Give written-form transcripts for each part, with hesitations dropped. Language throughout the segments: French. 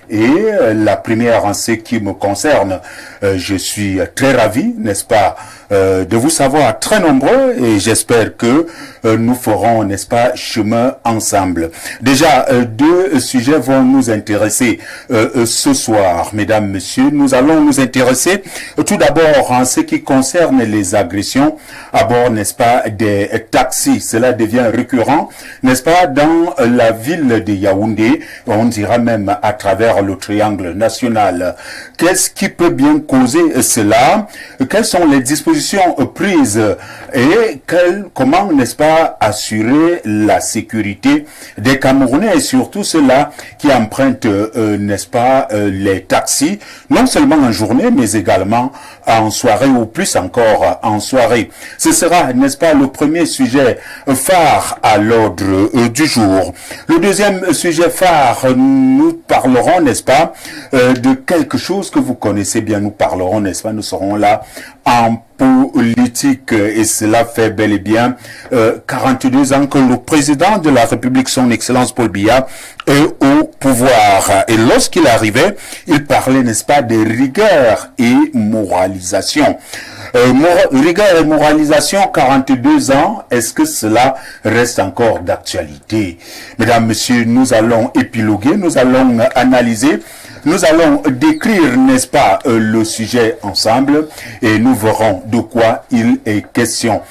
Et la première en ce qui me concerne, je suis très ravi, n'est-ce pas, de vous savoir très nombreux et j'espère que nous ferons, n'est-ce pas, chemin ensemble. Déjà, deux sujets vont nous intéresser ce soir, mesdames, messieurs. Nous allons nous intéresser tout d'abord en ce qui concerne les agressions à bord, n'est-ce pas, des taxis. Cela devient récurrent, n'est-ce pas, dans la ville de Yaoundé, on dira même à travers le triangle national. Qu'est-ce qui peut bien causer cela? Quelles sont les dispositions prises et comment, n'est-ce pas, assurer la sécurité des Camerounais et surtout ceux-là qui empruntent, n'est-ce pas, les taxis, non seulement en journée, mais également en soirée ou plus encore en soirée. Ce sera, n'est-ce pas, le premier sujet phare à l'ordre du jour. Le deuxième sujet phare, nous parlerons, n'est-ce pas, de quelque chose que vous connaissez bien. Nous parlerons, n'est-ce pas, nous serons là en politique et cela fait bel et bien 42 ans que le président de la République, son Excellence Paul Biya, est au pouvoir. Et lorsqu'il arrivait, il parlait, n'est-ce pas, de rigueur et moralisation. Rigueur et moralisation, 42 ans, est-ce que cela reste encore d'actualité? Mesdames, messieurs, nous allons épiloguer, nous allons analyser, nous allons décrire, n'est-ce pas, le sujet ensemble et nous verrons de quoi il est question.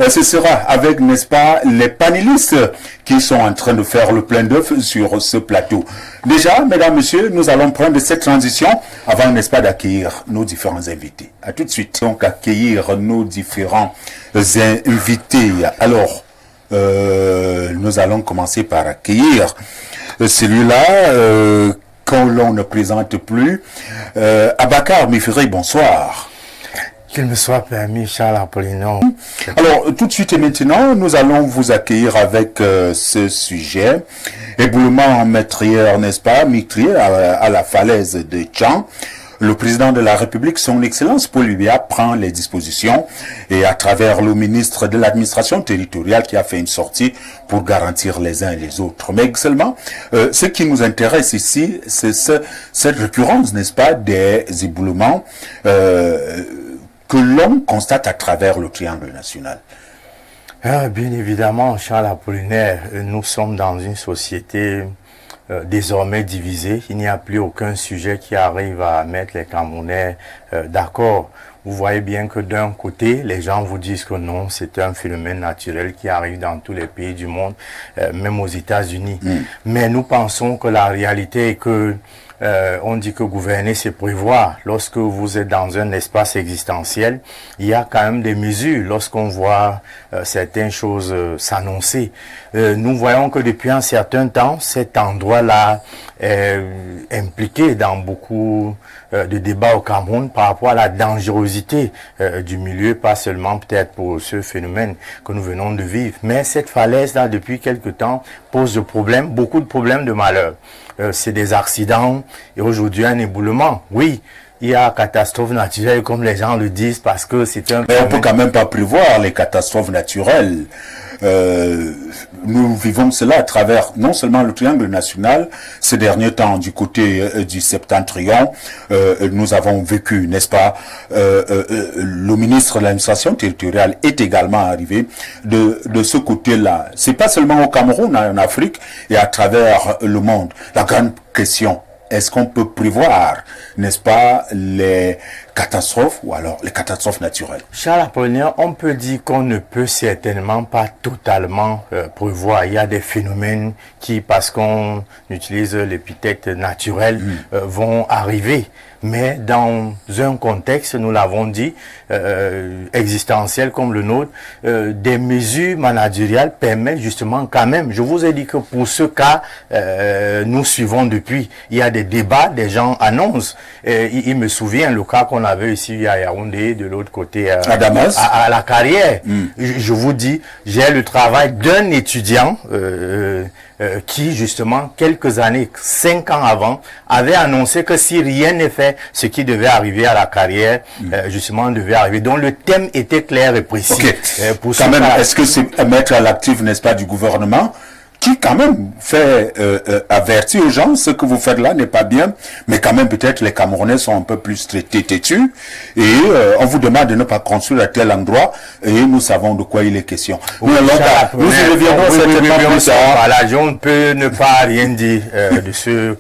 Ce sera avec, n'est-ce pas, les panélistes qui sont en train de faire le plein d'œufs sur ce plateau. Déjà, mesdames, messieurs, nous allons prendre cette transition avant, n'est-ce pas, d'accueillir nos différents invités. À tout de suite. Donc, accueillir nos différents invités. Alors, nous allons commencer par accueillir celui-là qu'on l'on ne présente plus. Abakar Mifiri, bonsoir. Qu'il me soit permis, Charles Apollinaire. Alors, tout de suite et maintenant, nous allons vous accueillir avec ce sujet. Éboulement meurtrière, n'est-ce pas, meurtrier à la falaise de Tchan. Le président de la République, son Excellence Paul Biya, prend les dispositions et à travers le ministre de l'administration territoriale qui a fait une sortie pour garantir les uns et les autres. Mais seulement, ce qui nous intéresse ici, c'est cette récurrence, n'est-ce pas, des éboulements que l'on constate à travers le triangle national. Bien évidemment, Charles Apollinaire, nous sommes dans une société désormais divisée. Il n'y a plus aucun sujet qui arrive à mettre les Camerounais d'accord. Vous voyez bien que d'un côté, les gens vous disent que non, c'est un phénomène naturel qui arrive dans tous les pays du monde, même aux États-Unis. Mais nous pensons que la réalité est que on dit que gouverner, c'est prévoir. Lorsque vous êtes dans un espace existentiel, il y a quand même des mesures. Lorsqu'on voit certaines choses s'annoncer, nous voyons que depuis un certain temps, cet endroit-là est impliqué dans beaucoup de débats au Cameroun par rapport à la dangerosité du milieu, pas seulement peut-être pour ce phénomène que nous venons de vivre. Mais cette falaise-là, depuis quelque temps, pose de problèmes, beaucoup de problèmes de malheur. C'est des accidents et aujourd'hui un éboulement. Oui, il y a catastrophe naturelle comme les gens le disent parce que c'est un... Mais on peut quand même pas prévoir les catastrophes naturelles. Nous vivons cela à travers non seulement le triangle national, ces derniers temps du côté du septentrion, nous avons vécu, n'est-ce pas, le ministre de l'administration territoriale est également arrivé de ce côté-là. C'est pas seulement au Cameroun, en Afrique et à travers le monde. La grande question, est-ce qu'on peut prévoir, n'est-ce pas, les catastrophes ou alors les catastrophes naturelles? Charles Apollinaire, on peut dire qu'on ne peut certainement pas totalement prévoir. Il y a des phénomènes qui, parce qu'on utilise l'épithète naturelle, vont arriver. Mais dans un contexte, nous l'avons dit, existentiel comme le nôtre, des mesures managériales permettent justement quand même, je vous ai dit que pour ce cas, nous suivons depuis, il y a des débats, des gens annoncent, il me souvient le cas qu'on avait ici à Yaoundé, de l'autre côté, à Damas, à la carrière. Je vous dis, j'ai le travail d'un étudiant qui justement quelques années, 5 ans avant, avait annoncé que si rien n'est fait, ce qui devait arriver à la carrière, justement, devait arriver. Donc le thème était clair et précis. Okay. Pour quand même, est-ce que c'est mettre à l'actif, n'est-ce pas, du gouvernement qui quand même fait avertir aux gens, ce que vous faites là n'est pas bien, mais quand même peut-être les Camerounais sont un peu plus têtus, et on vous demande de ne pas construire à tel endroit, et nous savons de quoi il est question. Oui, nous y reviendrons certainement plus tard. Voilà, je ne peux ne pas rien dire de ce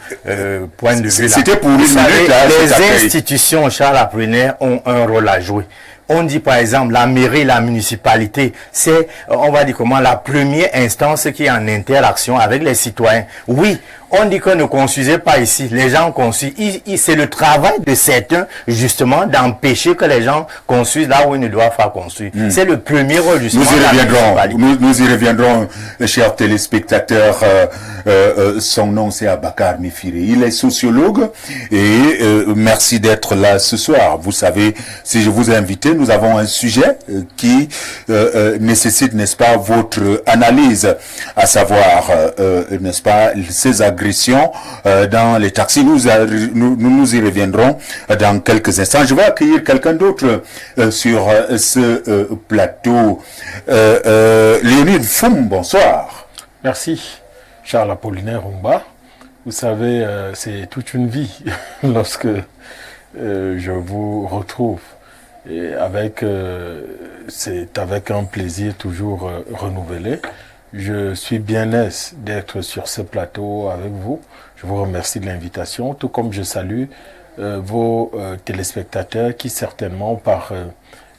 point de vue-là. C'était pour une minute. Les institutions, Charles Apollinaire, ont un rôle à jouer. On dit par exemple la mairie, la municipalité, c'est, on va dire comment, la première instance qui est en interaction avec les citoyens. Oui, on dit que ne construisez pas ici, les gens construisent. C'est le travail de certains, justement, d'empêcher que les gens construisent là où ils ne doivent pas construire. C'est le premier rôle, justement. Nous y reviendrons, chers téléspectateurs. Son nom, c'est Abakar Mifire. Il est sociologue et merci d'être là ce soir. Vous savez, si je vous ai invité, nous avons un sujet qui nécessite, n'est-ce pas, votre analyse, à savoir, n'est-ce pas, ces agressions dans les taxis. Nous y reviendrons dans quelques instants. Je vais accueillir quelqu'un d'autre sur ce plateau. Léonide Foum, bonsoir. Merci, Charles Apollinaire Rumba. Vous savez, c'est toute une vie lorsque je vous retrouve. Et c'est avec un plaisir toujours renouvelé. Je suis bien aise d'être sur ce plateau avec vous. Je vous remercie de l'invitation, tout comme je salue vos téléspectateurs qui certainement par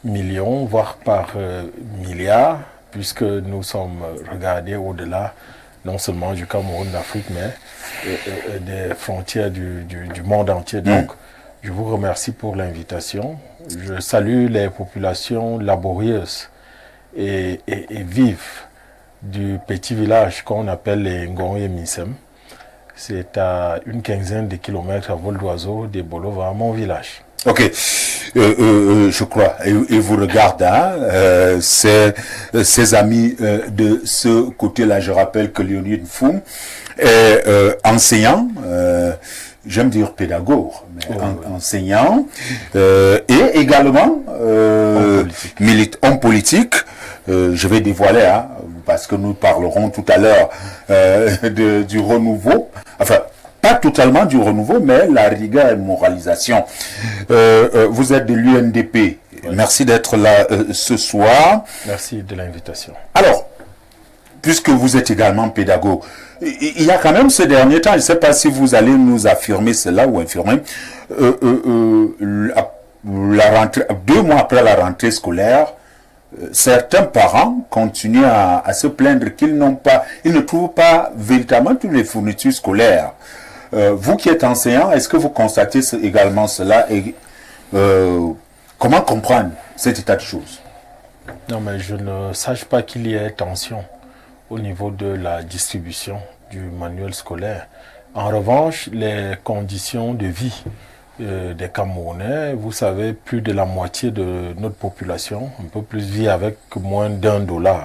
millions, voire par milliards, puisque nous sommes regardés au-delà, non seulement du Cameroun, d'Afrique, mais des frontières du monde entier. Donc, je vous remercie pour l'invitation. Je salue les populations laborieuses et vives du petit village qu'on appelle les Ngong et Misem. C'est à une quinzaine de kilomètres à vol d'oiseau des Bolova, mon village. Ok, je crois, et vous regardez, hein, ces amis de ce côté-là. Je rappelle que Léonide Foum est enseignant, j'aime dire pédagogue, mais enseignant, et également homme politique. Je vais dévoiler, hein, parce que nous parlerons tout à l'heure du renouveau, enfin, pas totalement du renouveau, mais la rigueur et moralisation. Vous êtes de l'UNDP. Oui. Merci d'être là ce soir. Merci de l'invitation. Alors, puisque vous êtes également pédagogue, il y a quand même ce dernier temps, je ne sais pas si vous allez nous affirmer cela ou infirmer, la rentrée, 2 mois après la rentrée scolaire, certains parents continuent à se plaindre qu'ils ne trouvent pas véritablement toutes les fournitures scolaires. Vous qui êtes enseignant, est-ce que vous constatez également cela et comment comprendre cet état de choses? Non, mais je ne sache pas qu'il y ait tension au niveau de la distribution du manuel scolaire. En revanche, les conditions de vie des Camerounais, vous savez, plus de la moitié de notre population, un peu plus, vit avec moins d'$1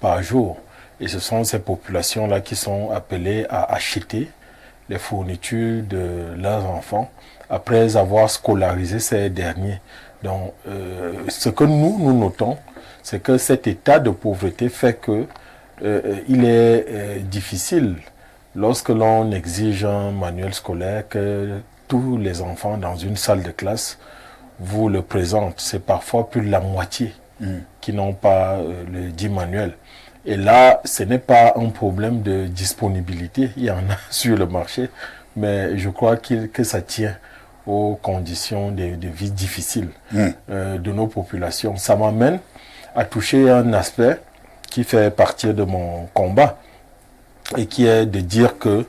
par jour. Et ce sont ces populations-là qui sont appelées à acheter les fournitures de leurs enfants après avoir scolarisé ces derniers. Donc, ce que nous notons, c'est que cet état de pauvreté fait que il est difficile lorsque l'on exige un manuel scolaire que tous les enfants dans une salle de classe vous le présentent. C'est parfois plus de la moitié qui n'ont pas le dit manuel. Et là, ce n'est pas un problème de disponibilité, il y en a sur le marché, mais je crois que ça tient aux conditions de vie difficiles de nos populations. Ça m'amène à toucher un aspect qui fait partie de mon combat et qui est de dire que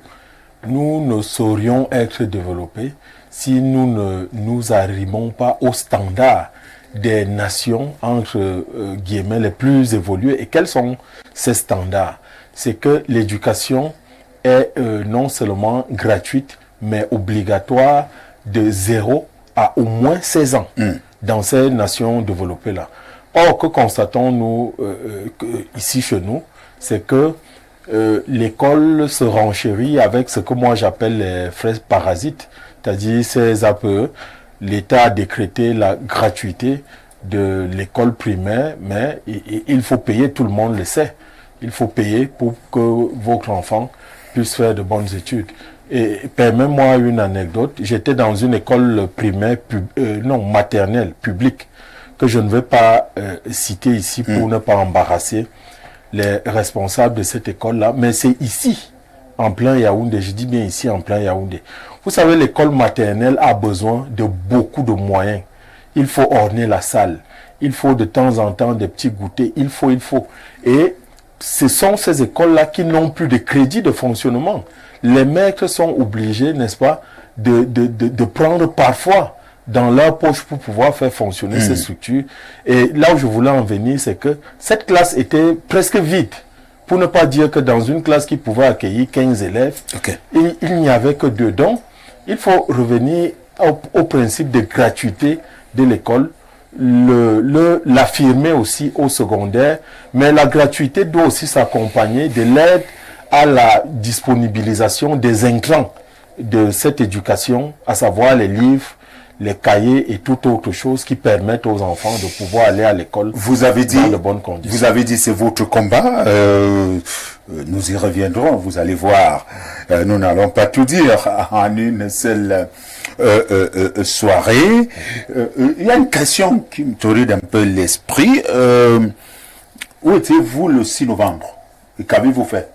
nous ne saurions être développés si nous ne nous arrimons pas aux standards des nations, entre guillemets, les plus évoluées. Et quels sont ces standards? C'est que l'éducation est non seulement gratuite, mais obligatoire de 0 à au moins 16 ans dans ces nations développées-là. Or, que constatons-nous ici chez nous, c'est que l'école se renchérit avec ce que moi j'appelle les frais parasites, c'est-à-dire ces APE. L'État a décrété la gratuité de l'école primaire, mais il faut payer, tout le monde le sait. Il faut payer pour que votre enfant puisse faire de bonnes études. Et permets-moi une anecdote. J'étais dans une école primaire, maternelle, publique, que je ne vais pas citer ici pour ne pas embarrasser les responsables de cette école-là. Mais c'est ici, en plein Yaoundé. Je dis bien ici, en plein Yaoundé. Vous savez, l'école maternelle a besoin de beaucoup de moyens. Il faut orner la salle. Il faut de temps en temps des petits goûters. Il faut. Et ce sont ces écoles-là qui n'ont plus de crédit de fonctionnement. Les maîtres sont obligés, n'est-ce pas, de prendre parfois dans leur poche pour pouvoir faire fonctionner ces structures. Et là où je voulais en venir, c'est que cette classe était presque vide. Pour ne pas dire que dans une classe qui pouvait accueillir 15 élèves, il n'y avait que 2 dons. Il faut revenir au principe de gratuité de l'école, l'affirmer aussi au secondaire, mais la gratuité doit aussi s'accompagner de l'aide à la disponibilisation des intrants de cette éducation, à savoir les livres, les cahiers et toute autre chose qui permettent aux enfants de pouvoir aller à l'école dans de bonnes conditions. Vous avez dit c'est votre combat, nous y reviendrons, vous allez voir, nous n'allons pas tout dire en une seule soirée. Il y a une question qui me torride un peu l'esprit. Où étiez-vous le 6 novembre? Et qu'avez-vous fait?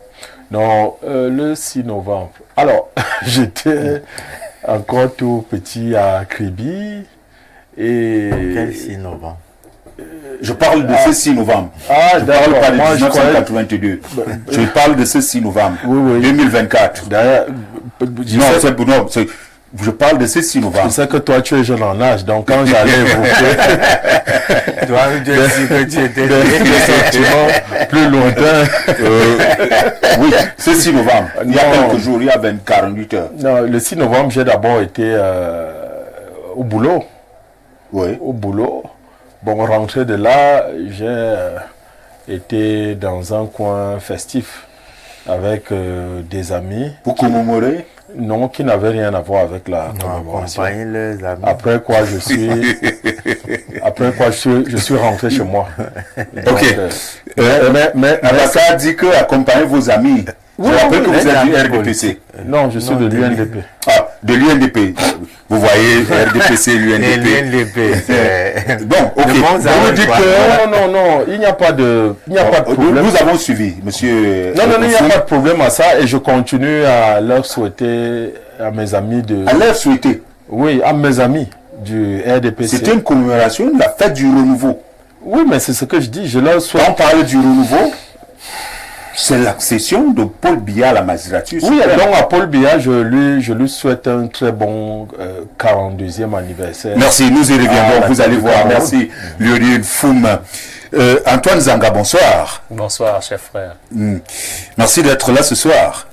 Non, le 6 novembre. Alors, j'étais encore tout petit à Kribi. Et... Quel 6 novembre? Je parle de ce 6 novembre. Ah, d'accord. Je parle pas de 1982. Je parle de ce 6 novembre. Oui. 2024. D'ailleurs, je parle de ce 6 novembre. Je sais que toi, tu es jeune en âge, donc quand j'allais évoquer... Toi, tu dis que tu étais plus lointain. Oui, c'est 6 novembre. Il y a quelques jours, il y a 48 heures. Non, le 6 novembre, j'ai d'abord été au boulot. Oui. Au boulot. Bon, rentré de là, j'ai été dans un coin festif avec des amis. Pour commémorer? Non, qui n'avait rien à voir avec la commémoration. Après quoi, je suis rentré chez moi. Donc, ok. Mais Abaka dit que accompagnez vos amis. Je rappelle que vous êtes du RDPC. Non, je suis de l'UNDP. Ah, de l'UNDP. Vous voyez, RDPC, l'UNDP. Bon, ok. Vous dites que... Non, il n'y a pas de problème. Nous avons suivi, monsieur... Non, il n'y a pas de problème à ça et je continue à leur souhaiter à mes amis de... À leur souhaiter? Oui, à mes amis du RDPC. C'était une commémoration de la fête du renouveau. Oui, mais c'est ce que je dis. Je leur souhaite... Quand on parle du renouveau, c'est l'accession de Paul Biya à la magistrature. Oui, donc à Paul Biya, je lui souhaite un très bon 42e anniversaire. Merci, nous y reviendrons, vous allez voir. Merci, Lionel Foum. Antoine Zanga, bonsoir. Bonsoir, chef frère. Merci d'être là ce soir.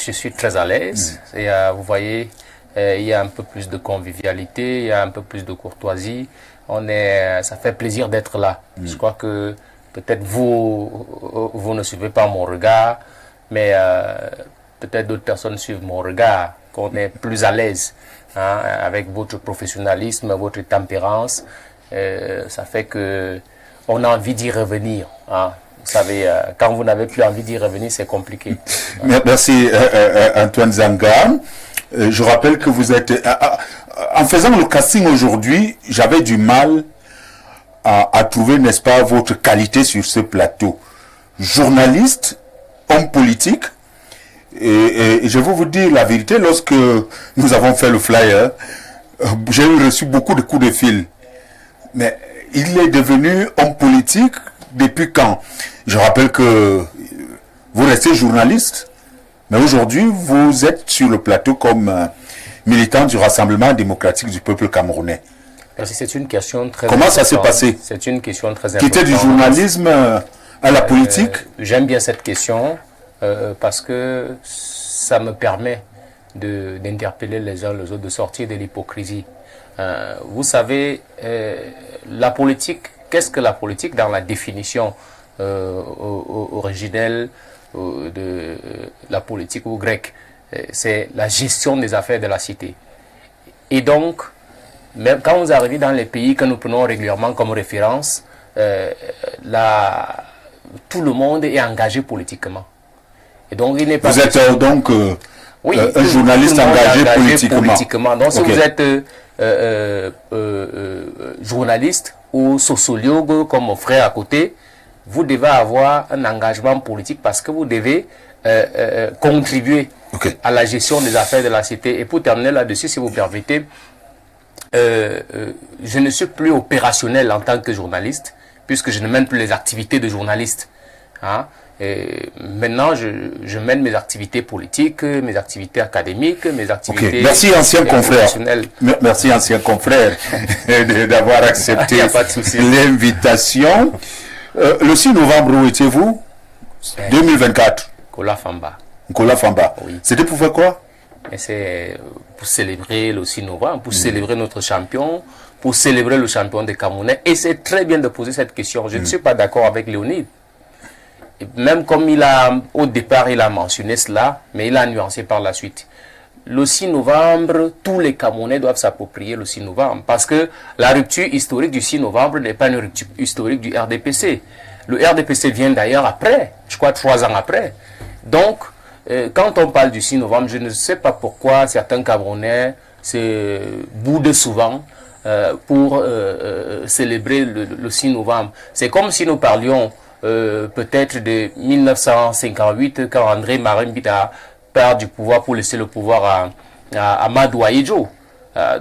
Je suis très à l'aise. Et vous voyez, il y a un peu plus de convivialité, il y a un peu plus de courtoisie. Ça fait plaisir d'être là. Je crois que peut-être vous ne suivez pas mon regard, mais peut-être d'autres personnes suivent mon regard, qu'on est plus à l'aise avec votre professionnalisme, votre tempérance. Ça fait que on a envie d'y revenir. Vous savez, quand vous n'avez plus envie d'y revenir, c'est compliqué. Merci Antoine Zanga. Je rappelle que vous êtes... en faisant le casting aujourd'hui, j'avais du mal à trouver, n'est-ce pas, votre qualité sur ce plateau. Journaliste, homme politique, et je vais vous dire la vérité, lorsque nous avons fait le flyer, j'ai reçu beaucoup de coups de fil. Mais il est devenu homme politique depuis quand? Je rappelle que vous restez journaliste, mais aujourd'hui, vous êtes sur le plateau comme militant du Rassemblement démocratique du peuple camerounais. C'est une question très Comment ça s'est passé? C'est une question très importante. Quitter du journalisme à la politique? J'aime bien cette question parce que ça me permet d'interpeller les uns les autres, de sortir de l'hypocrisie. Vous savez, la politique, qu'est-ce que la politique dans la définition originelle de la politique ou grecque? C'est la gestion des affaires de la cité. Et donc, même quand vous arrivez dans les pays que nous prenons régulièrement comme référence, la tout le monde est engagé politiquement. Et donc, il n'est pas... Vous êtes donc oui, un journaliste engagé politiquement. Donc, si Okay. vous êtes journaliste ou sociologue comme mon frère à côté, vous devez avoir un engagement politique parce que vous devez contribuer à la gestion des affaires de la cité. Et pour terminer là-dessus, si vous permettez, je ne suis plus opérationnel en tant que journaliste, puisque je ne mène plus les activités de journaliste. Hein. Et maintenant, je mène mes activités politiques, mes activités académiques, mes activités... Merci, ancien confrère. Merci, ancien confrère, d'avoir accepté l'invitation. Le 6 novembre, où étiez-vous? 2024. Kola Famba. Kola Famba. Oui. C'était pour faire quoi? C'est pour célébrer le 6 novembre, pour célébrer notre champion, pour célébrer le champion des Camerounais. Et c'est très bien de poser cette question. Je ne suis pas d'accord avec Léonide. Même comme au départ, il a mentionné cela, mais il a nuancé par la suite. Le 6 novembre, tous les Camerounais doivent s'approprier le 6 novembre. Parce que la rupture historique du 6 novembre n'est pas une rupture historique du RDPC. Le RDPC vient d'ailleurs après, je crois 3 ans après. Donc, quand on parle du 6 novembre, je ne sais pas pourquoi certains Camerounais se boudent souvent pour célébrer le 6 novembre. C'est comme si nous parlions peut-être de 1958, quand André Marin-Bida perd du pouvoir pour laisser le pouvoir à Amadou Ahidjo.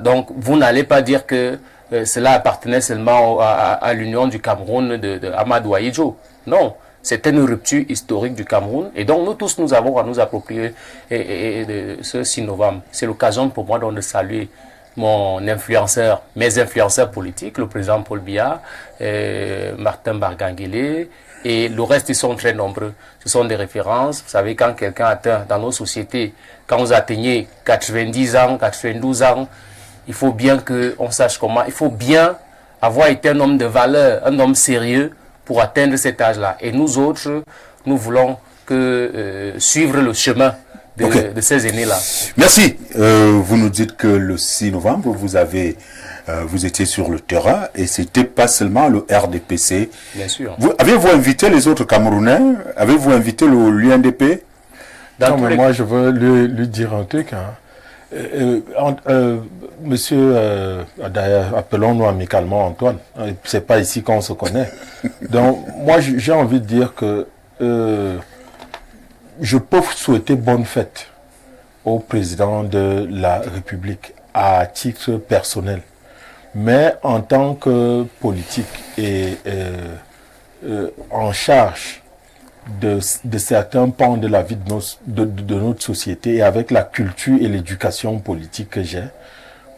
Donc, vous n'allez pas dire que cela appartenait seulement à l'union du Cameroun de Amadou Ahidjo. Non. C'était une rupture historique du Cameroun. Et donc, nous tous, nous avons à nous approprier de ce 6 novembre. C'est l'occasion pour moi donc, de saluer mes influenceurs politiques, le président Paul Biya, Martin Barganguélé, et le reste, ils sont très nombreux. Ce sont des références. Vous savez, quand quelqu'un atteint dans nos sociétés, quand vous atteignez 90 ans, 92 ans, il faut bien qu'on sache comment. Il faut bien avoir été un homme de valeur, un homme sérieux, pour atteindre cet âge-là. Et nous autres, nous voulons suivre le chemin de ces aînés-là. Merci. Vous nous dites que le 6 novembre, vous étiez sur le terrain et c'était pas seulement le RDPC. Bien sûr. Avez-vous invité les autres Camerounais? Avez-vous invité l'UNDP? Non, mais moi, je veux lui dire un truc. Hein. Monsieur, d'ailleurs, appelons-nous amicalement Antoine. C'est pas ici qu'on se connaît. Donc, moi, j'ai envie de dire que je peux souhaiter bonne fête au président de la République à titre personnel. Mais en tant que politique et en charge de certains pans de la vie de notre société et avec la culture et l'éducation politique que j'ai,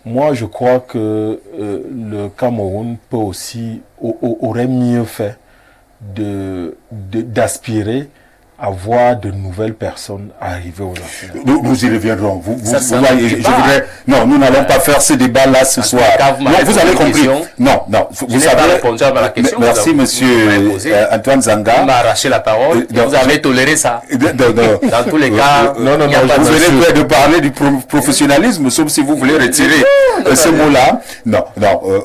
moi je crois que le Cameroun peut aussi, aurait mieux fait d'aspirer à voir de nouvelles personnes arriver aux affaires. Nous y reviendrons. Vous voyez, non, nous n'allons pas faire ce débat-là ce soir. Non, vous avez compris. Non, vous savez. Merci, monsieur Antoine Zanga. Il m'a arraché la parole. Vous avez toléré ça. Dans tous les cas, non, vous venez de parler du professionnalisme, sauf si vous voulez retirer ce mot-là. Non,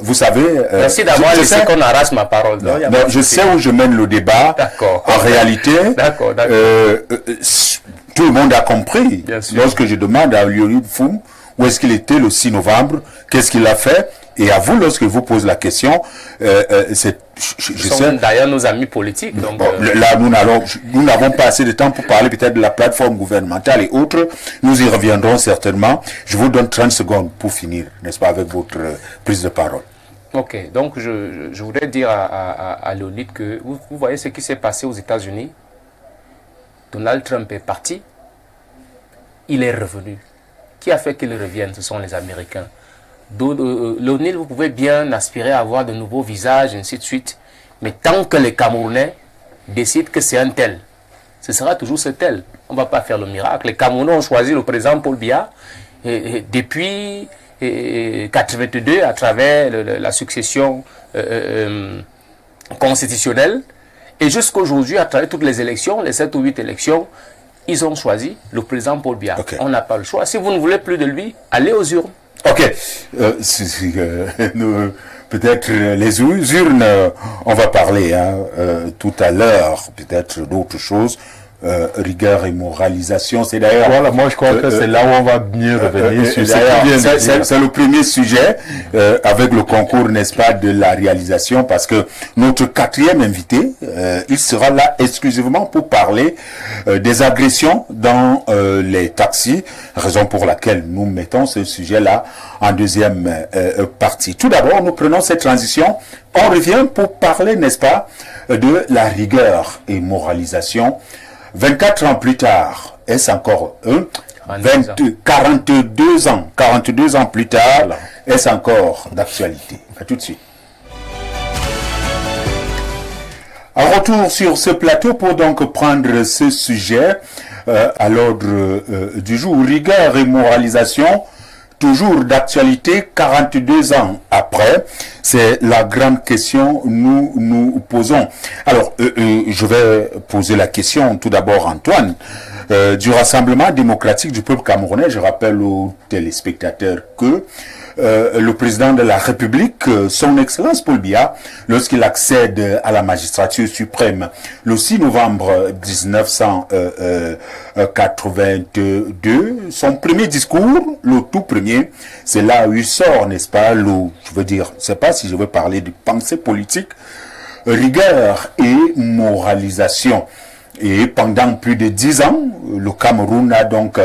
vous savez. Merci d'avoir laissé qu'on arrache ma parole. Non, je sais où je mène le débat. D'accord. En réalité. D'accord. Tout le monde a compris. Lorsque je demande à Léonide Foum où est-ce qu'il était le 6 novembre, qu'est-ce qu'il a fait, et à vous, lorsque je vous pose la question, je sais d'ailleurs nos amis politiques. Donc, là, nous n'avons pas assez de temps pour parler peut-être de la plateforme gouvernementale et autres. Nous y reviendrons certainement. Je vous donne 30 secondes pour finir, n'est-ce pas, avec votre prise de parole. Ok, donc je voudrais dire à Léonide que vous voyez ce qui s'est passé aux États-Unis. Donald Trump est parti, il est revenu. Qui a fait qu'il revienne? Ce sont les Américains. Léonide, vous pouvez bien aspirer à avoir de nouveaux visages, ainsi de suite. Mais tant que les Camerounais décident que c'est un tel, ce sera toujours ce tel. On ne va pas faire le miracle. Les Camerounais ont choisi le président Paul Biya depuis 1982 à travers la succession constitutionnelle. Et jusqu'aujourd'hui, à travers toutes les élections, les 7 ou 8 élections, ils ont choisi le président Paul Biya. On n'a pas le choix. Si vous ne voulez plus de lui, allez aux urnes. Ok. peut-être les urnes, on va parler tout à l'heure, peut-être d'autres choses. Rigueur et moralisation, c'est d'ailleurs... Voilà, moi je crois que c'est là où on va bien revenir sur c'est le premier sujet, avec le concours, n'est-ce pas, de la réalisation, parce que notre quatrième invité, il sera là exclusivement pour parler des agressions dans les taxis, raison pour laquelle nous mettons ce sujet-là en deuxième partie. Tout d'abord, nous prenons cette transition, on revient pour parler, n'est-ce pas, de la rigueur et moralisation. 24 ans plus tard, est-ce encore 42 ans plus tard, est-ce encore d'actualité? À tout de suite. En retour sur ce plateau pour donc prendre ce sujet à l'ordre du jour, rigueur et moralisation, toujours d'actualité 42 ans après. C'est la grande question que nous posons. Alors, je vais poser la question tout d'abord, Antoine, du Rassemblement démocratique du peuple camerounais. Je rappelle aux téléspectateurs que le président de la République, son Excellence Paul Biya, lorsqu'il accède à la magistrature suprême le 6 novembre 1982, son premier discours, le tout premier, c'est là où il sort, n'est-ce pas, je veux dire, je sais pas si je veux parler de pensée politique, rigueur et moralisation. Et pendant plus de 10 ans, le Cameroun a donc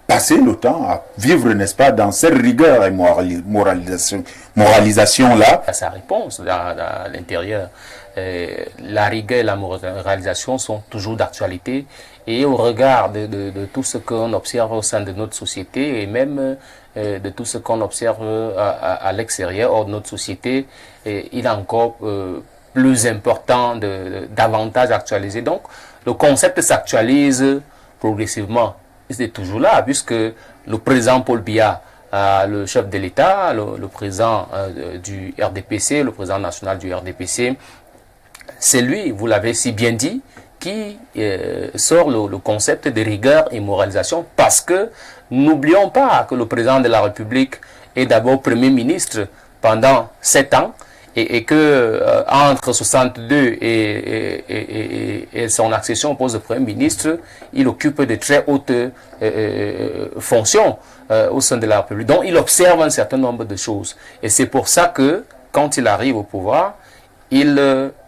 passé le temps à vivre, n'est-ce pas, dans cette rigueur et moralisation-là. Sa réponse à l'intérieur, la rigueur et la moralisation sont toujours d'actualité. Et au regard de tout ce qu'on observe au sein de notre société et même de tout ce qu'on observe à l'extérieur, hors de notre société, il est encore plus important, davantage actualisé. Donc, le concept s'actualise progressivement. C'est toujours là, puisque le président Paul Biya, le chef de l'État, le président du RDPC, le président national du RDPC, c'est lui, vous l'avez si bien dit, qui sort le concept de rigueur et moralisation, parce que n'oublions pas que le président de la République est d'abord Premier ministre pendant 7 ans, et que entre 62 et son accession au poste de Premier ministre, il occupe de très hautes fonctions au sein de la République. Donc il observe un certain nombre de choses. Et c'est pour ça que, quand il arrive au pouvoir, il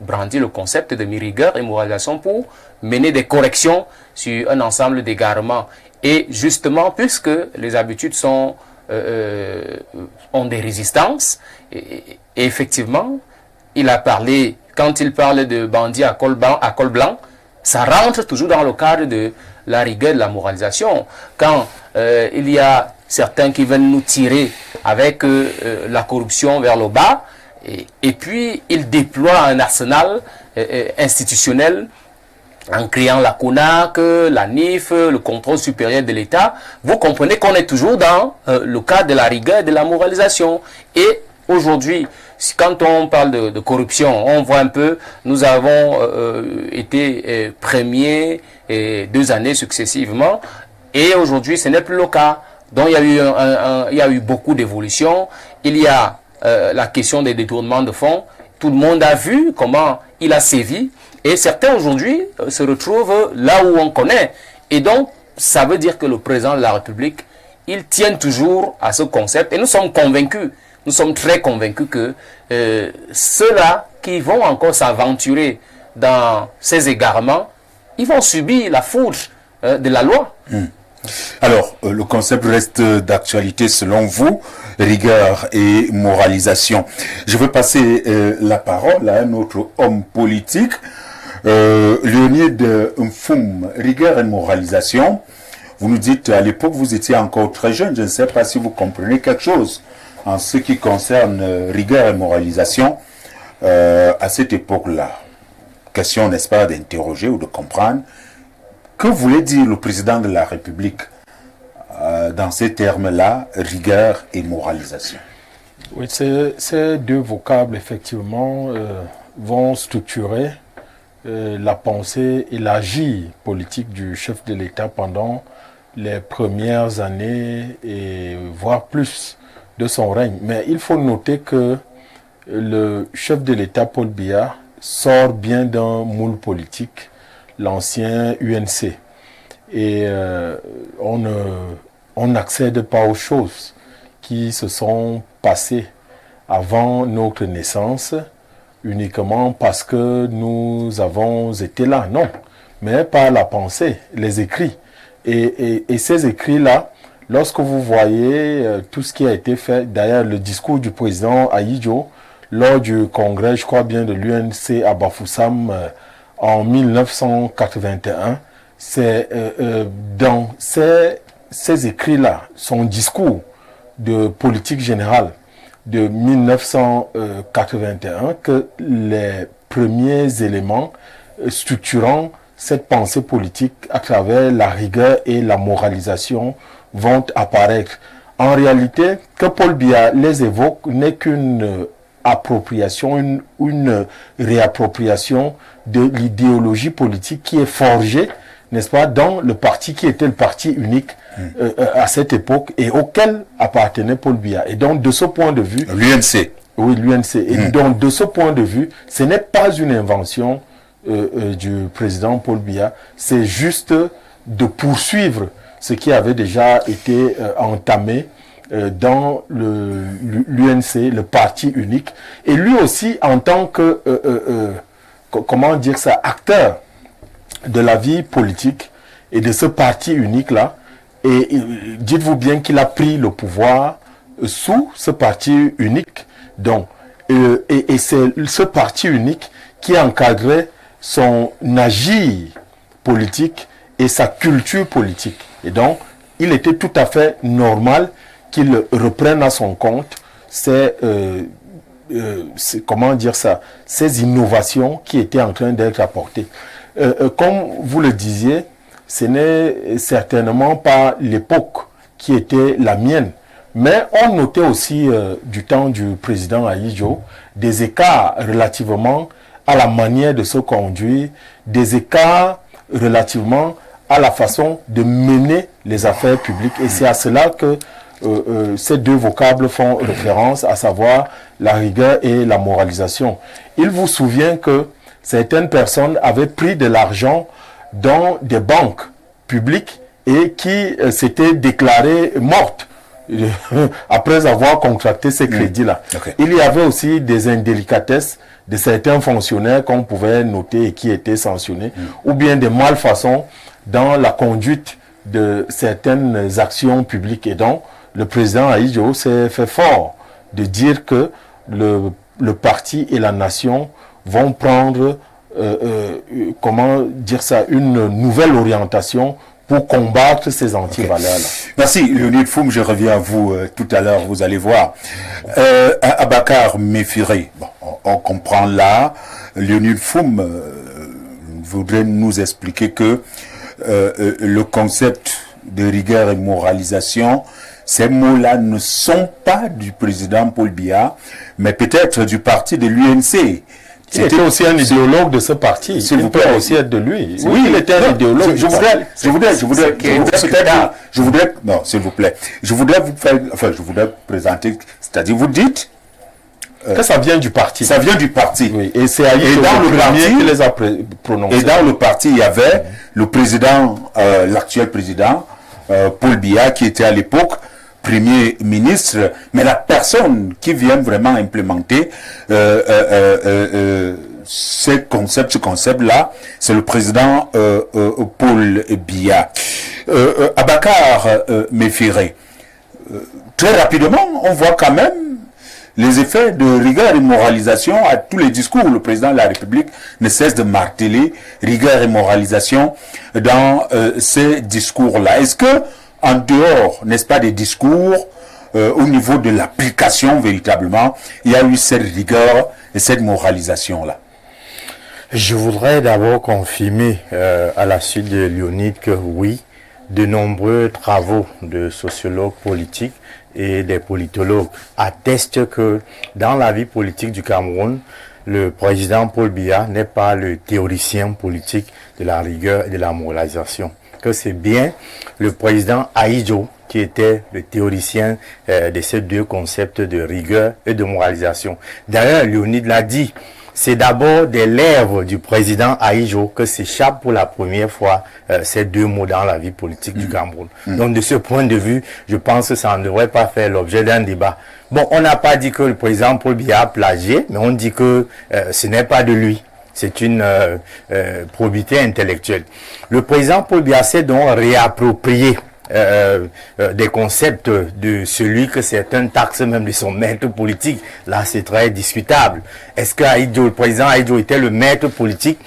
brandit le concept de rigueur et moralisation pour mener des corrections sur un ensemble d'égarements. Et justement, puisque les habitudes ont des résistances, et effectivement, il a parlé, quand il parle de bandits à col blanc, ça rentre toujours dans le cadre de la rigueur de la moralisation. Quand il y a certains qui viennent nous tirer avec la corruption vers le bas, et puis il déploie un arsenal institutionnel en créant la CONAC, la NIF, le contrôle supérieur de l'État. Vous comprenez qu'on est toujours dans le cadre de la rigueur et de la moralisation. Et aujourd'hui, quand on parle de corruption, on voit un peu, nous avons été premiers 2 années successivement, et aujourd'hui ce n'est plus le cas. Donc il y a eu beaucoup d'évolutions. Il y a la question des détournements de fonds. Tout le monde a vu comment il a sévi, et certains aujourd'hui se retrouvent là où on connaît. Et donc ça veut dire que le président de la République, il tient toujours à ce concept, et nous sommes convaincus. Nous sommes très convaincus que ceux-là qui vont encore s'aventurer dans ces égarements, ils vont subir la foudre de la loi. Alors, le concept reste d'actualité selon vous, rigueur et moralisation. Je vais passer la parole à un autre homme politique, Léonide Mfoum, rigueur et moralisation. Vous nous dites, à l'époque, vous étiez encore très jeune, je ne sais pas si vous comprenez quelque chose en ce qui concerne rigueur et moralisation à cette époque-là. Question, n'est-ce pas, d'interroger ou de comprendre. Que voulait dire le président de la République dans ces termes-là, rigueur et moralisation? Oui, ces 2 vocables, effectivement, vont structurer la pensée et l'agir politique du chef de l'État pendant les premières années et voire plus de son règne. Mais il faut noter que le chef de l'État, Paul Biya, sort bien d'un moule politique, l'ancien UNC. Et on n'accède pas aux choses qui se sont passées avant notre naissance, uniquement parce que nous avons été là. Non, mais par la pensée, les écrits. Et ces écrits-là, lorsque vous voyez tout ce qui a été fait, d'ailleurs le discours du président Ahidjo, lors du congrès, je crois bien, de l'UNC à Bafoussam en 1981, c'est dans ces écrits-là, son discours de politique générale de 1981, que les premiers éléments structurant cette pensée politique à travers la rigueur et la moralisation vont apparaître. En réalité, que Paul Biya les évoque n'est qu'une appropriation, une réappropriation de l'idéologie politique qui est forgée, n'est-ce pas, dans le parti qui était le parti unique à cette époque et auquel appartenait Paul Biya. Et donc, de ce point de vue... L'UNC. Oui, l'UNC. Et donc, de ce point de vue, ce n'est pas une invention du président Paul Biya, c'est juste de poursuivre ce qui avait déjà été entamé dans l'UNC, le parti unique, et lui aussi en tant que, comment dire ça, acteur de la vie politique et de ce parti unique-là, et dites-vous bien qu'il a pris le pouvoir sous ce parti unique, donc, et c'est ce parti unique qui encadrait son agir politique et sa culture politique. Et donc, il était tout à fait normal qu'il reprenne à son compte comment dire ça, ces innovations qui étaient en train d'être apportées. Comme vous le disiez, ce n'est certainement pas l'époque qui était la mienne, mais on notait aussi du temps du président Ahidjo des écarts relativement à la manière de se conduire, des écarts relativement à la façon de mener les affaires publiques. Et c'est à cela que ces deux vocables font référence, à savoir la rigueur et la moralisation. Il vous souvient que certaines personnes avaient pris de l'argent dans des banques publiques et qui s'étaient déclarées mortes après avoir contracté ces crédits-là. Okay. Il y avait aussi des indélicatesses de certains fonctionnaires qu'on pouvait noter et qui étaient sanctionnés, ou bien des malfaçons dans la conduite de certaines actions publiques. Et donc, le président Ahidjo s'est fait fort de dire que le parti et la nation vont prendre, comment dire ça, une nouvelle orientation pour combattre ces antivaleurs-là. Okay. Merci, Léonide Foum, je reviens à vous tout à l'heure, vous allez voir. Abakar Méfiré, bon, on comprend là, Léonide Foum voudrait nous expliquer que le concept de rigueur et moralisation, ces mots-là ne sont pas du président Paul Biya, mais peut-être du parti de l'UNC. C'était aussi un idéologue de ce parti. S'il vous plaît, peut aussi être de lui. Oui, il était un idéologue. Je voudrais présenter, c'est-à-dire vous dites que ça vient du parti. Ça vient du parti. Oui, et c'est dans le parti qui les a prononcés. Et dans le parti, il y avait le président, l'actuel président, Paul Biya, qui était à l'époque Premier ministre, mais la personne qui vient vraiment implémenter ce concept-là, c'est le président Paul Biya. Abakar Méfiré, très rapidement, on voit quand même les effets de rigueur et moralisation à tous les discours. Le président de la République ne cesse de marteler rigueur et moralisation dans ces discours-là. Est-ce que, en dehors, n'est-ce pas, des discours, au niveau de l'application véritablement, il y a eu cette rigueur et cette moralisation-là? Je voudrais d'abord confirmer à la suite de Léonide que oui, de nombreux travaux de sociologues politiques et des politologues attestent que dans la vie politique du Cameroun, le président Paul Biya n'est pas le théoricien politique de la rigueur et de la moralisation. Que c'est bien le président Ahidjo qui était le théoricien de ces deux concepts de rigueur et de moralisation. D'ailleurs, Léonide l'a dit, c'est d'abord des lèvres du président Ahidjo que s'échappent pour la première fois ces deux mots dans la vie politique du Cameroun. Donc de ce point de vue, je pense que ça ne devrait pas faire l'objet d'un débat. Bon, on n'a pas dit que le président Paul Biya a plagié, mais on dit que ce n'est pas de lui. C'est une probité intellectuelle. Le président Paul Biya s'est donc réapproprié des concepts de celui que certains taxent même de son maître politique. Là, c'est très discutable. Est-ce que le président Ahidjo était le maître politique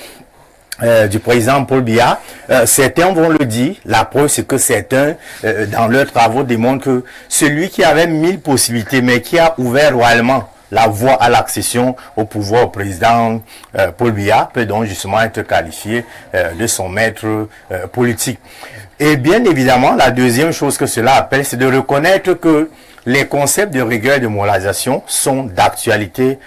du président Paul Biya? Certains vont le dire. La preuve, c'est que certains, dans leurs travaux, démontrent que celui qui avait 1000 possibilités, mais qui a ouvert royalement la voie à l'accession au pouvoir au président Paul Biya peut donc justement être qualifié de son maître politique. Et bien évidemment, la deuxième chose que cela appelle, c'est de reconnaître que les concepts de rigueur et de moralisation sont d'actualité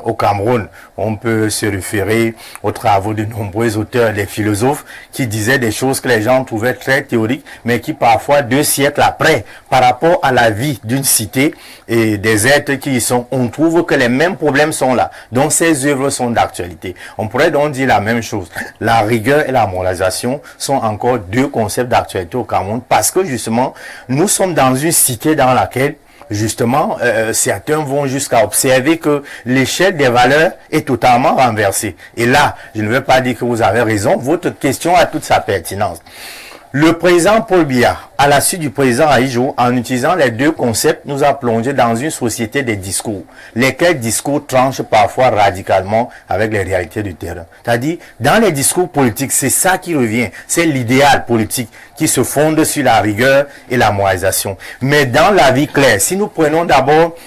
au Cameroun. On peut se référer aux travaux de nombreux auteurs, des philosophes, qui disaient des choses que les gens trouvaient très théoriques, mais qui parfois, 2 siècles après, par rapport à la vie d'une cité et des êtres qui y sont, on trouve que les mêmes problèmes sont là. Donc ces œuvres sont d'actualité. On pourrait donc dire la même chose. La rigueur et la moralisation sont encore 2 concepts d'actualité au Cameroun, parce que justement, nous sommes dans une cité dans laquelle justement, certains vont jusqu'à observer que l'échelle des valeurs est totalement renversée. Et là, je ne veux pas dire que vous avez raison, votre question a toute sa pertinence. Le président Paul Biya, à la suite du président Ahidjo, en utilisant les 2 concepts, nous a plongé dans une société des discours, lesquels discours tranchent parfois radicalement avec les réalités du terrain. C'est-à-dire, dans les discours politiques, c'est ça qui revient, c'est l'idéal politique qui se fonde sur la rigueur et la moralisation. Mais dans la vie claire, si nous prenons d'abord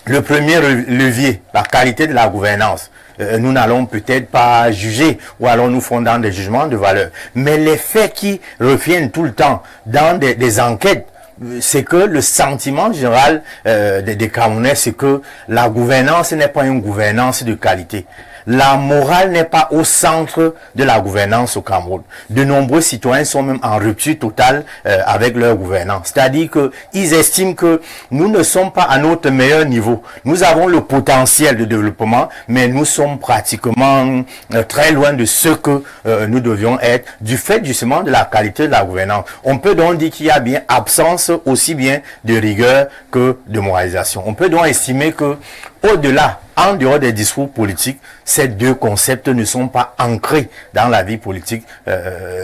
le premier levier, la qualité de la gouvernance, nous n'allons peut-être pas juger ou allons nous fondre dans des jugements de valeur. Mais les faits qui reviennent tout le temps dans des enquêtes, c'est que le sentiment général des Camerounais, c'est que la gouvernance n'est pas une gouvernance de qualité. La morale n'est pas au centre de la gouvernance au Cameroun. De nombreux citoyens sont même en rupture totale avec leur gouvernance. C'est-à-dire qu'ils estiment que nous ne sommes pas à notre meilleur niveau. Nous avons le potentiel de développement, mais nous sommes pratiquement très loin de ce que nous devions être, du fait justement de la qualité de la gouvernance. On peut donc dire qu'il y a bien absence aussi bien de rigueur que de moralisation. On peut donc estimer que au-delà, en dehors des discours politiques, ces 2 concepts ne sont pas ancrés dans la vie politique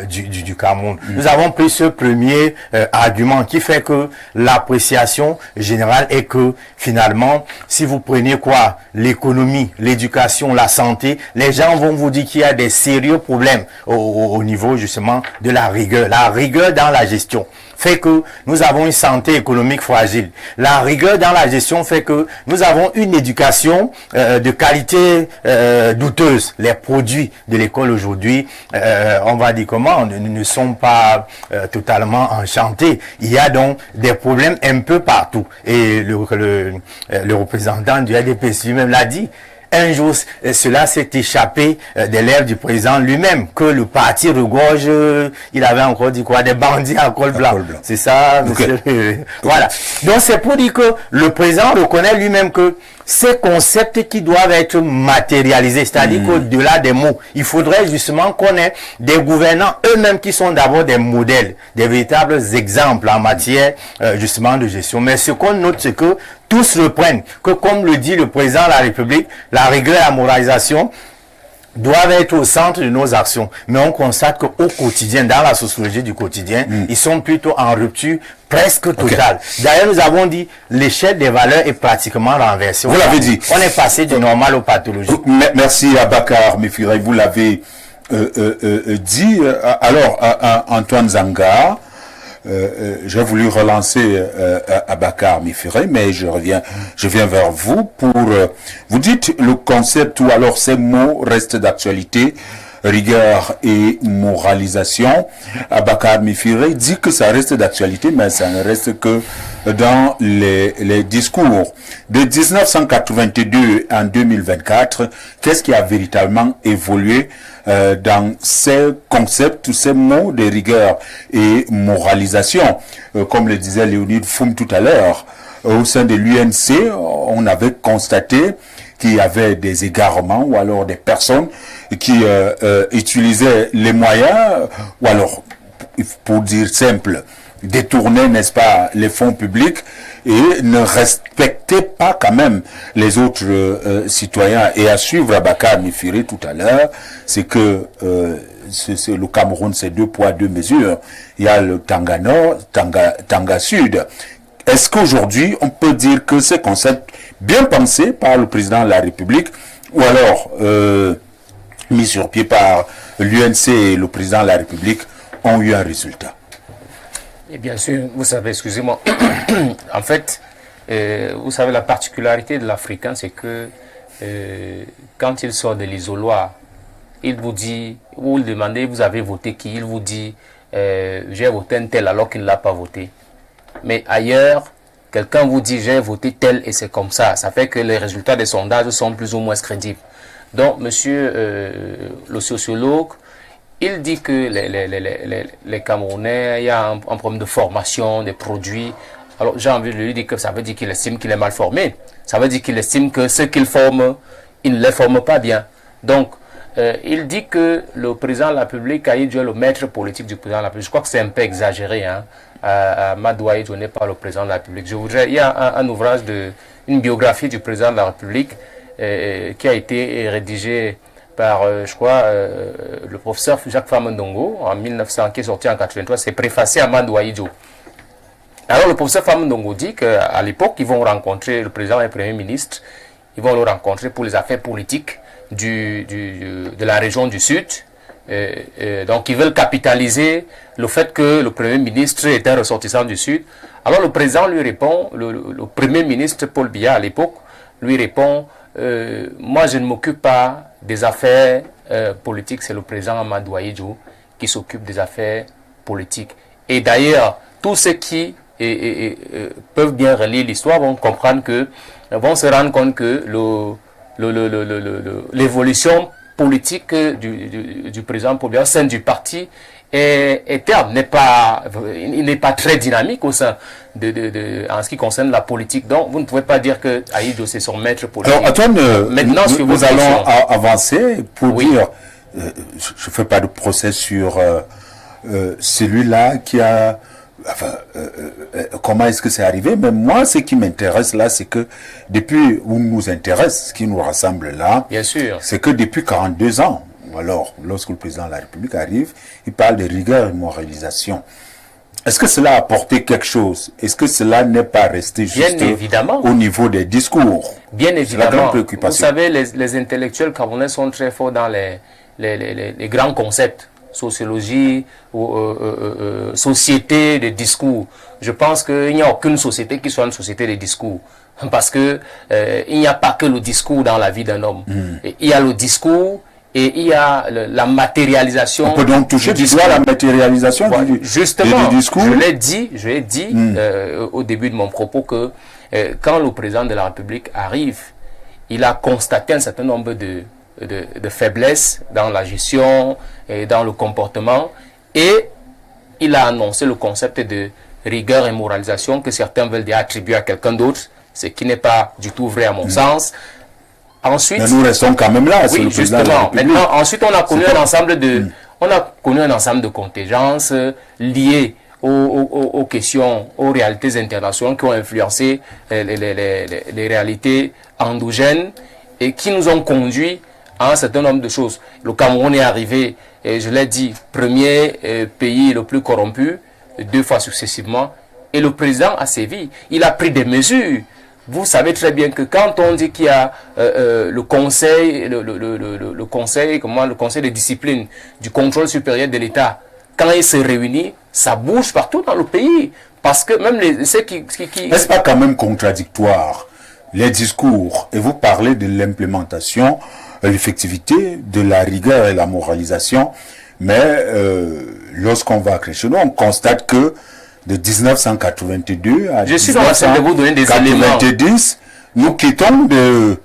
du Cameroun. Nous avons pris ce premier argument qui fait que l'appréciation générale est que finalement, si vous prenez quoi, l'économie, l'éducation, la santé, les gens vont vous dire qu'il y a des sérieux problèmes au niveau justement de la rigueur. La rigueur dans la gestion fait que nous avons une santé économique fragile. La rigueur dans la gestion fait que nous avons une éducation de qualité douteuse. Les produits de l'école aujourd'hui, on va dire comment, ne sont pas totalement enchantés. Il y a donc des problèmes un peu partout. Et le représentant du RDPC lui-même l'a dit. Un jour, cela s'est échappé des lèvres du président lui-même, que le parti regorge, il avait encore dit quoi, des bandits à col blanc. C'est ça, monsieur. Voilà. Donc c'est pour dire que le président reconnaît lui-même que ces concepts qui doivent être matérialisés, c'est-à-dire qu'au-delà des mots, il faudrait justement qu'on ait des gouvernants eux-mêmes qui sont d'abord des modèles, des véritables exemples en matière justement de gestion. Mais ce qu'on note, c'est que tous reprennent que, comme le dit le président de la République, la rigueur et la moralisation doivent être au centre de nos actions. Mais on constate qu'au quotidien, dans la sociologie du quotidien, ils sont plutôt en rupture presque totale. D'ailleurs, nous avons dit, l'échelle des valeurs est pratiquement renversée. Vous l'avez dit. On est passé du normal au pathologique. Merci Abakar Mifiré, vous l'avez dit. Alors, Antoine Zanga, j'ai voulu relancer Abakar Mifiré, mais je viens vers vous pour... vous dites le concept ou alors ces mots restent d'actualité rigueur et moralisation. Abakar Mifire dit que ça reste d'actualité, mais ça ne reste que dans les discours. De 1982 en 2024, qu'est-ce qui a véritablement évolué dans ces concepts, tous ces mots de rigueur et moralisation? Comme le disait Léonide Foum tout à l'heure, au sein de l'UNC, on avait constaté qu'il y avait des égarements ou alors des personnes qui utilisaient les moyens, ou alors, pour dire simple, détournaient, n'est-ce pas, les fonds publics et ne respectaient pas quand même les autres citoyens. Et à suivre Abakar Mifire tout à l'heure, c'est que le Cameroun, c'est 2 poids 2 mesures. Il y a le Tanga Nord, Tanga Sud. Est-ce qu'aujourd'hui, on peut dire que ces concepts bien pensés par le président de la République, ou alors mis sur pied par l'UNC et le président de la République, ont eu un résultat? Et bien sûr, vous savez, excusez-moi, en fait, vous savez, la particularité de l'Africain, c'est que quand il sort de l'isoloir, il vous dit, vous le demandez, vous avez voté qui? Il vous dit, j'ai voté un tel alors qu'il ne l'a pas voté. Mais ailleurs, quelqu'un vous dit, j'ai voté tel et c'est comme ça. Ça fait que les résultats des sondages sont plus ou moins crédibles. Donc, monsieur le sociologue, il dit que les Camerounais, il y a un problème de formation, des produits. Alors, j'ai envie de lui dire que ça veut dire qu'il estime qu'il est mal formé. Ça veut dire qu'il estime que ceux qu'il forme, il ne les forme pas bien. Donc, il dit que le président de la République a dû être le maître politique du président de la République. Je crois que c'est un peu exagéré, hein. Madoua donné par le président de la République. Il y a un ouvrage, une biographie du président de la République qui a été rédigé par, je crois, le professeur Jacques Famondongo en 1900, qui est sorti en 83, c'est préfacé à Madoua Idjo. Alors le professeur Famondongo dit qu'à l'époque, ils vont rencontrer le président et le premier ministre, ils vont le rencontrer pour les affaires politiques de la région du Sud. Donc ils veulent capitaliser le fait que le Premier ministre est un ressortissant du Sud. Alors le président lui répond, le Premier ministre Paul Biya à l'époque lui répond, moi je ne m'occupe pas des affaires politiques, c'est le président Amadou Ahidjo qui s'occupe des affaires politiques. Et d'ailleurs, tous ceux qui peuvent bien relire l'histoire vont comprendre vont se rendre compte que l'évolution politique du président Paul Biya au sein du parti est terme, il n'est pas très dynamique au sein en ce qui concerne la politique. Donc vous ne pouvez pas dire que Ahidjo c'est son maître politique. Alors Antoine, maintenant nous allons avancer pour dire, je ne fais pas de procès sur celui-là qui a, enfin, comment est-ce que c'est arrivé, mais moi ce qui m'intéresse là, c'est que depuis, ou nous intéresse, ce qui nous rassemble là, bien sûr, c'est que depuis 42 ans, alors lorsque le président de la République arrive, il parle de rigueur et moralisation. Est-ce que cela a apporté quelque chose? Est-ce que cela n'est pas resté juste au niveau des discours? Bien évidemment. Vous savez, les intellectuels camerounais sont très forts dans les grands concepts. Sociologie, société de discours. Je pense qu'il n'y a aucune société qui soit une société de discours. Parce que il n'y a pas que le discours dans la vie d'un homme. Il y a le discours et il y a la matérialisation. On peut donc toucher du doigt la matérialisation du discours. Je l'ai dit au début de mon propos que quand le président de la République arrive, il a constaté un certain nombre de faiblesses dans la gestion et dans le comportement, et il a annoncé le concept de rigueur et moralisation que certains veulent dire attribuer à quelqu'un d'autre, ce qui n'est pas du tout vrai à mon sens. Ensuite, mais nous restons quand même là. Oui, justement. Maintenant, ensuite, on a connu un ensemble de contingences liées aux questions, aux réalités internationales qui ont influencé les réalités endogènes et qui nous ont conduit à un certain nombre de choses. Le Cameroun est arrivé, je l'ai dit, premier pays le plus corrompu, 2 fois successivement, et le président a sévi. Il a pris des mesures. Vous savez très bien que quand on dit qu'il y a le conseil de discipline du contrôle supérieur de l'État, quand il se réunit, ça bouge partout dans le pays. Parce que même ceux qui... N'est-ce pas quand même contradictoire, les discours, et vous parlez de l'implémentation l'effectivité de la rigueur et la moralisation. Mais lorsqu'on va à crescendo, on constate que de 1982 à Je suis dans la scène de vous donner des éléments. 1990, nous quittons de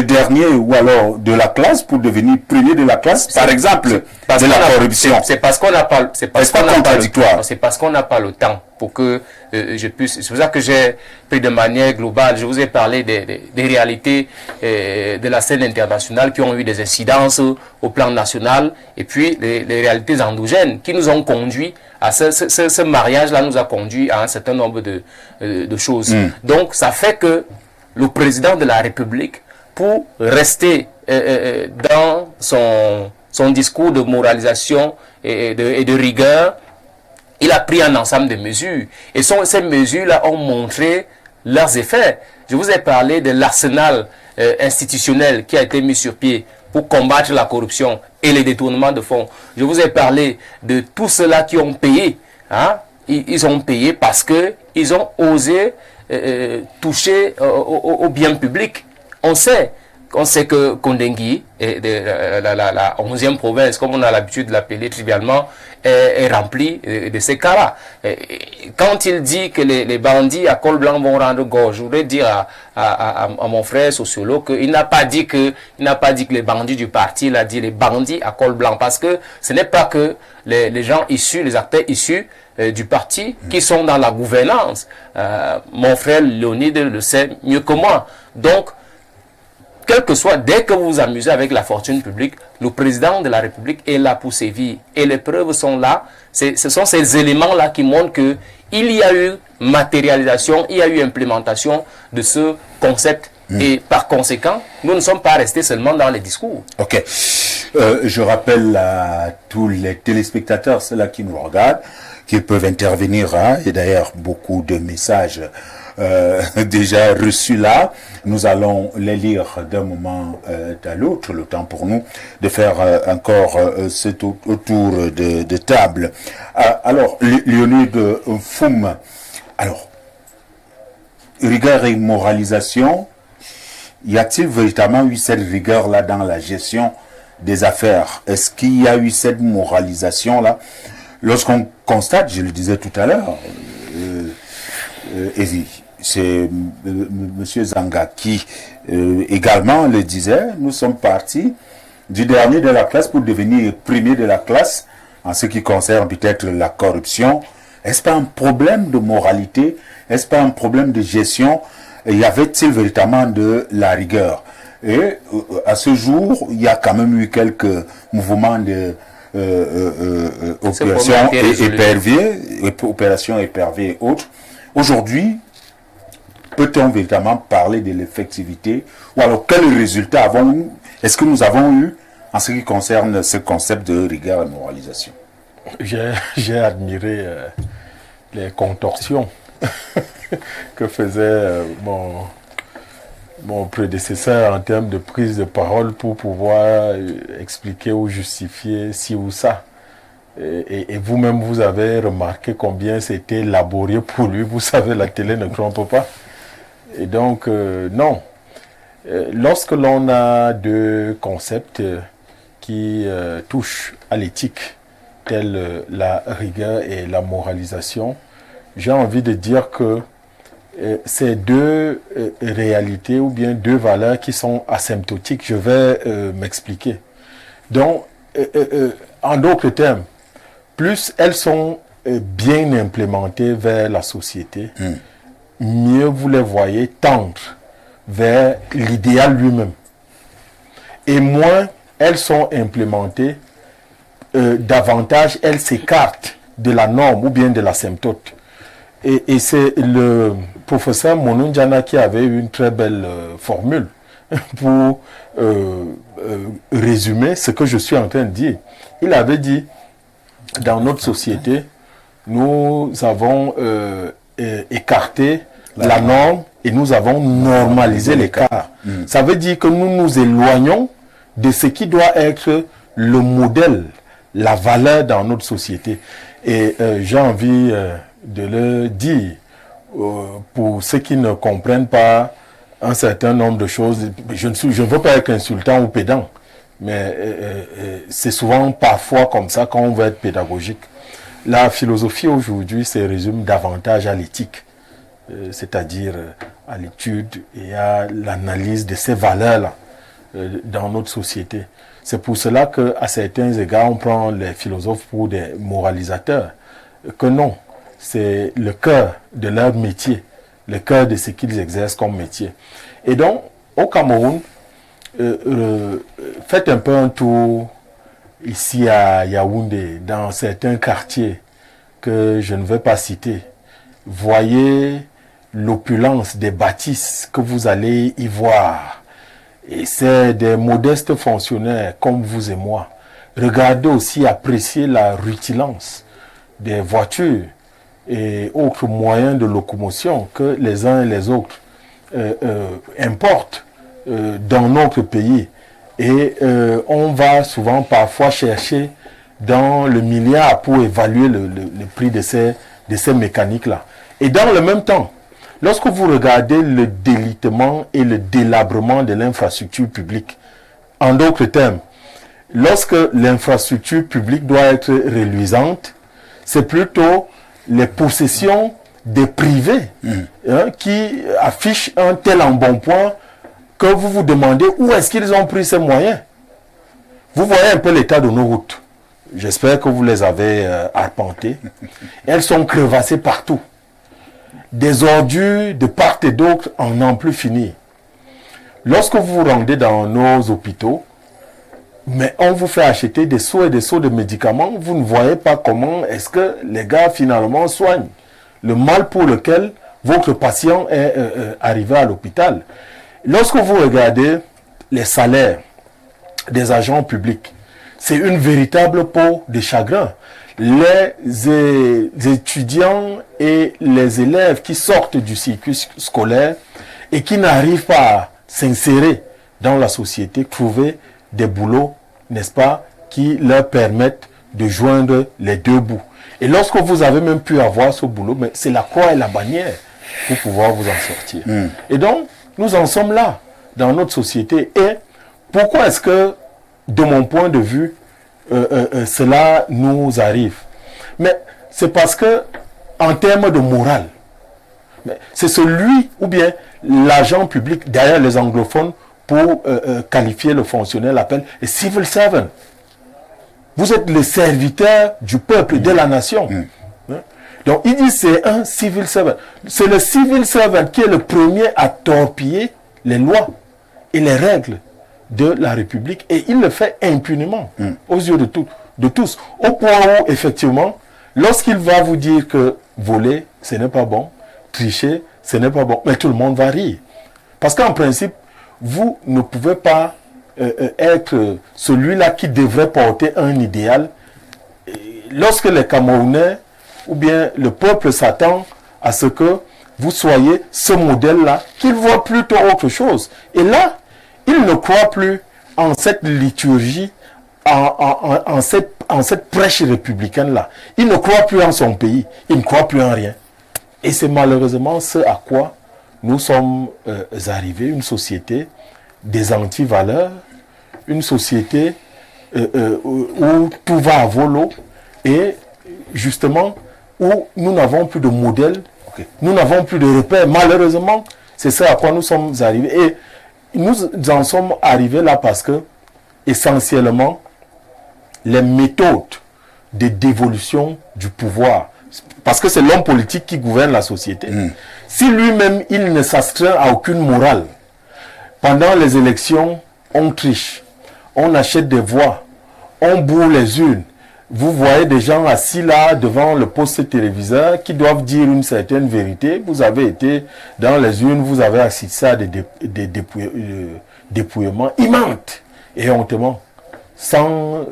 dernier ou alors de la classe pour devenir premier de la classe, par exemple, de la corruption. C'est parce qu'on n'a pas, c'est parce pas contradictoire. C'est parce qu'on n'a pas le temps pour que je puisse. C'est pour ça que j'ai pris de manière globale. Je vous ai parlé des réalités de la scène internationale qui ont eu des incidences au plan national, et puis les réalités endogènes qui nous ont conduit à ce mariage-là, nous a conduit à un certain nombre de choses. Donc, ça fait que le président de la République, pour rester dans son discours de moralisation et de rigueur, il a pris un ensemble de mesures. Et ces mesures-là ont montré leurs effets. Je vous ai parlé de l'arsenal institutionnel qui a été mis sur pied pour combattre la corruption et les détournements de fonds. Je vous ai parlé de tous ceux-là qui ont payé. Hein? Ils ont payé parce qu'ils ont osé toucher au bien public. On sait que Kondengui, la 11e province, comme on a l'habitude de l'appeler trivialement, est remplie de ces cas-là. Quand il dit que les bandits à col blanc vont rendre gorge, je voudrais dire à mon frère sociologue qu'il n'a pas dit que les bandits du parti, il a dit les bandits à col blanc, parce que ce n'est pas que les gens issus, les acteurs issus du parti qui sont dans la gouvernance. Mon frère Léonide le sait mieux que moi. Donc, quel que soit, dès que vous vous amusez avec la fortune publique, le président de la République est là pour sévir. Et les preuves sont là. Ce sont ces éléments-là qui montrent qu'il y a eu matérialisation, il y a eu implémentation de ce concept. Et par conséquent, nous ne sommes pas restés seulement dans les discours. Ok. Je rappelle à tous les téléspectateurs, ceux-là qui nous regardent, qu'ils peuvent intervenir. Hein, et d'ailleurs, beaucoup de messages déjà reçus là. Nous allons les lire d'un moment à l'autre, le temps pour nous de faire encore ce tour de table. Alors, Léonide Foum, alors, rigueur et moralisation, y a-t-il véritablement eu cette rigueur-là dans la gestion des affaires? Est-ce qu'il y a eu cette moralisation-là? Lorsqu'on constate, je le disais tout à l'heure, c'est M. Zanga qui également le disait, nous sommes partis du dernier de la classe pour devenir premier de la classe en ce qui concerne peut-être la corruption. Est-ce pas un problème de moralité? Est-ce pas un problème de gestion? Y avait-il véritablement de la rigueur? Et à ce jour, il y a quand même eu quelques mouvements de opérations éperviers et autres. Aujourd'hui, peut-on véritablement parler de l'effectivité? Ou alors, quels résultats est-ce que nous avons eu en ce qui concerne ce concept de rigueur et moralisation? J'ai admiré les contorsions que faisait mon prédécesseur en termes de prise de parole pour pouvoir expliquer ou justifier ci ou ça. Et vous-même, vous avez remarqué combien c'était laborieux pour lui. Vous savez, la télé ne trompe pas. Et donc, non. Lorsque l'on a deux concepts qui touchent à l'éthique, tels la rigueur et la moralisation, j'ai envie de dire que ces deux réalités ou bien deux valeurs qui sont asymptotiques. Je vais m'expliquer. Donc, en d'autres termes, plus elles sont bien implémentées vers la société, mieux vous les voyez tendre vers l'idéal lui-même. Et moins elles sont implémentées, davantage elles s'écartent de la norme ou bien de l'asymptote. Et c'est le professeur Monunjana qui avait une très belle formule pour résumer ce que je suis en train de dire. Il avait dit, dans notre société, nous avons écarté la norme et nous avons normalisé l'écart. Ça veut dire que nous nous éloignons de ce qui doit être le modèle, la valeur dans notre société. Et j'ai envie de le dire pour ceux qui ne comprennent pas un certain nombre de choses. Je ne veux pas être insultant ou pédant, mais c'est souvent parfois comme ça quand on veut être pédagogique. La philosophie aujourd'hui se résume davantage à l'éthique, c'est-à-dire à l'étude et à l'analyse de ces valeurs-là dans notre société. C'est pour cela qu'à certains égards, on prend les philosophes pour des moralisateurs. Que non, c'est le cœur de leur métier, le cœur de ce qu'ils exercent comme métier. Et donc, au Cameroun, faites un peu un tour ici à Yaoundé, dans certains quartiers que je ne vais pas citer. Voyez l'opulence des bâtisses que vous allez y voir. Et c'est des modestes fonctionnaires comme vous et moi. Regardez aussi, appréciez la rutilance des voitures et autres moyens de locomotion que les uns et les autres importent dans notre pays. Et on va souvent parfois chercher dans le milliard pour évaluer le prix de ces mécaniques-là. Et dans le même temps, lorsque vous regardez le délitement et le délabrement de l'infrastructure publique, en d'autres termes, lorsque l'infrastructure publique doit être reluisante, c'est plutôt les possessions des privés qui affichent un tel embonpoint que vous vous demandez où est-ce qu'ils ont pris ces moyens. Vous voyez un peu l'état de nos routes. J'espère que vous les avez arpentées. Elles sont crevassées partout. Des ordures de part et d'autre en n'en plus finir. Lorsque vous vous rendez dans nos hôpitaux, mais on vous fait acheter des seaux et des seaux de médicaments, vous ne voyez pas comment est-ce que les gars finalement soignent le mal pour lequel votre patient est arrivé à l'hôpital. Lorsque vous regardez les salaires des agents publics, c'est une véritable peau de chagrin. Les étudiants et les élèves qui sortent du circuit scolaire et qui n'arrivent pas à s'insérer dans la société, trouver des boulots, n'est-ce pas, qui leur permettent de joindre les deux bouts. Et lorsque vous avez même pu avoir ce boulot, mais c'est la croix et la bannière pour pouvoir vous en sortir. Et donc, nous en sommes là, dans notre société. Et pourquoi est-ce que, de mon point de vue, cela nous arrive? Mais c'est parce que, en termes de morale, c'est celui, ou bien l'agent public, derrière les anglophones, pour qualifier le fonctionnaire, l'appellent « civil servant ». Vous êtes le serviteur du peuple, de la nation. Donc, il dit c'est un civil servant. C'est le civil servant qui est le premier à torpiller les lois et les règles de la République. Et il le fait impunément, aux yeux de tous. Au point où, effectivement, lorsqu'il va vous dire que voler, ce n'est pas bon, tricher, ce n'est pas bon, mais tout le monde va rire. Parce qu'en principe, vous ne pouvez pas être celui-là qui devrait porter un idéal. Lorsque les Camerounais ou bien le peuple s'attend à ce que vous soyez ce modèle-là, qu'il voit plutôt autre chose. Et là, il ne croit plus en cette liturgie, en cette prêche républicaine-là. Il ne croit plus en son pays, il ne croit plus en rien. Et c'est malheureusement ce à quoi nous sommes arrivés, une société des anti-valeurs, une société où tout va à volo et justement où nous n'avons plus de modèle, nous n'avons plus de repères. Malheureusement, c'est ça à quoi nous sommes arrivés. Et nous en sommes arrivés là parce que, essentiellement, les méthodes de dévolution du pouvoir, parce que c'est l'homme politique qui gouverne la société, si lui-même, il ne s'astreint à aucune morale, pendant les élections, on triche, on achète des voix, on bourre les urnes. Vous voyez des gens assis là devant le poste téléviseur qui doivent dire une certaine vérité. Vous avez été dans les urnes, vous avez assisté à des dépouillements. Ils mentent et hontement, sans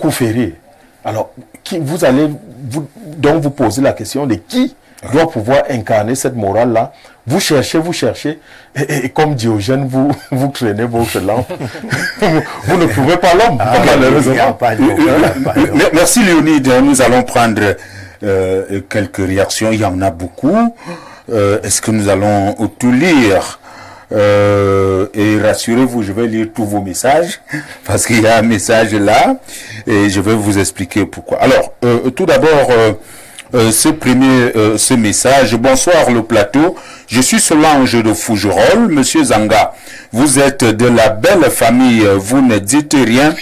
coup ferré. Alors, vous allez donc vous poser la question de qui doit pouvoir incarner cette morale-là. Vous cherchez, et comme Diogène, vous traînez votre lampe. Vous ne trouvez pas l'homme, malheureusement. Merci Léonide, nous allons prendre quelques réactions, il y en a beaucoup. Est-ce que nous allons tout lire? Et rassurez-vous, je vais lire tous vos messages parce qu'il y a un message là et je vais vous expliquer pourquoi. Alors, tout d'abord, ce message. Bonsoir le plateau. Je suis Solange de Fougerolles. Monsieur Zanga, vous êtes de la belle famille. Vous ne dites rien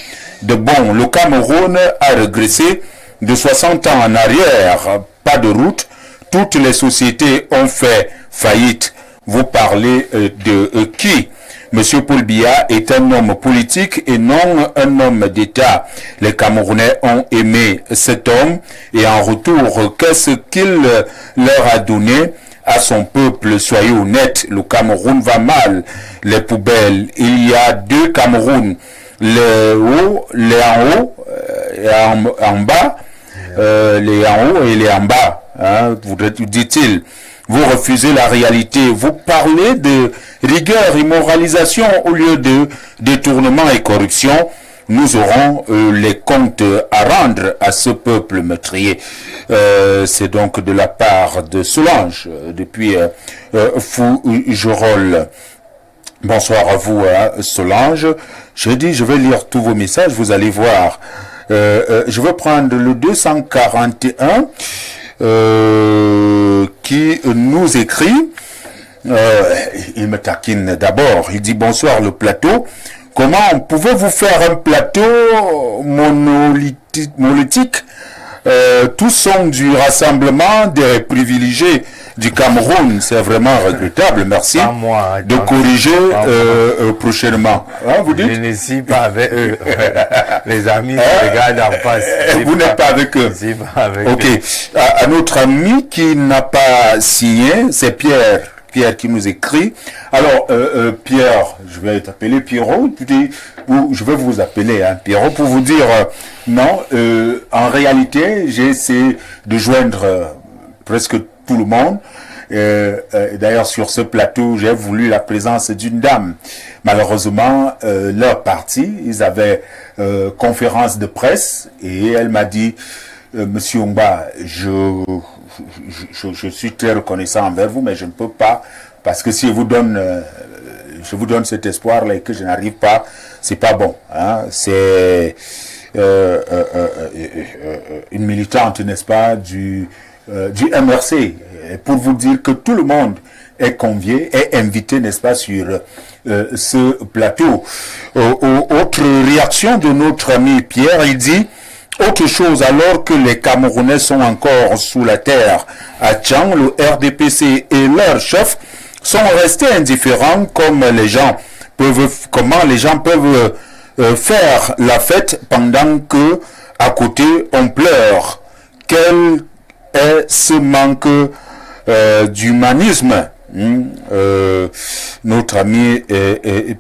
de bon. Le Cameroun a régressé de 60 ans en arrière. Pas de route. Toutes les sociétés ont fait faillite. Vous parlez de qui? Monsieur Paul Biya est un homme politique et non un homme d'État. Les Camerounais ont aimé cet homme et en retour, qu'est-ce qu'il leur a donné à son peuple? Soyez honnêtes, le Cameroun va mal. Les poubelles, il y a deux Cameroun, les en haut et en bas, les en haut et les en bas, hein, dit-il. Vous refusez la réalité. Vous parlez de rigueur et moralisation au lieu de détournement et corruption. Nous aurons les comptes à rendre à ce peuple meurtrier. C'est donc de la part de Solange depuis Fougerolles. Bonsoir à vous, Solange. J'ai dit, je vais lire tous vos messages. Vous allez voir. Je vais prendre le 241. Qui nous écrit, il me taquine d'abord, il dit bonsoir le plateau, comment pouvez-vous faire un plateau monolithique? Tous sont du rassemblement des privilégiés du Cameroun, c'est vraiment regrettable, merci de corriger prochainement. Hein, vous dites? Je ne suis pas avec eux. Les amis se regardent en face. Vous n'êtes pas avec eux. Je suis pas avec Ok. eux. Un autre ami qui n'a pas signé, c'est Pierre. Pierre qui nous écrit. Alors, Pierre, je vais t'appeler Pierrot, je vais vous appeler Pierrot pour vous dire, non, en réalité, j'ai essayé de joindre presque tout le monde. D'ailleurs, sur ce plateau, j'ai voulu la présence d'une dame. Malheureusement, leur parti, ils avaient conférence de presse et elle m'a dit, Monsieur Ongba, je suis très reconnaissant envers vous, mais je ne peux pas, parce que si je vous donne cet espoir-là et que je n'arrive pas, c'est pas bon. Hein? C'est une militante, n'est-ce pas, du MRC, pour vous dire que tout le monde est convié, est invité, n'est-ce pas, sur ce plateau. Autre réaction de notre ami Pierre, il dit, autre chose, alors que les Camerounais sont encore sous la terre à Tchang, le RDPC et leur chef sont restés indifférents comment les gens peuvent faire la fête pendant que à côté on pleure. Quel est ce manque d'humanisme? Notre ami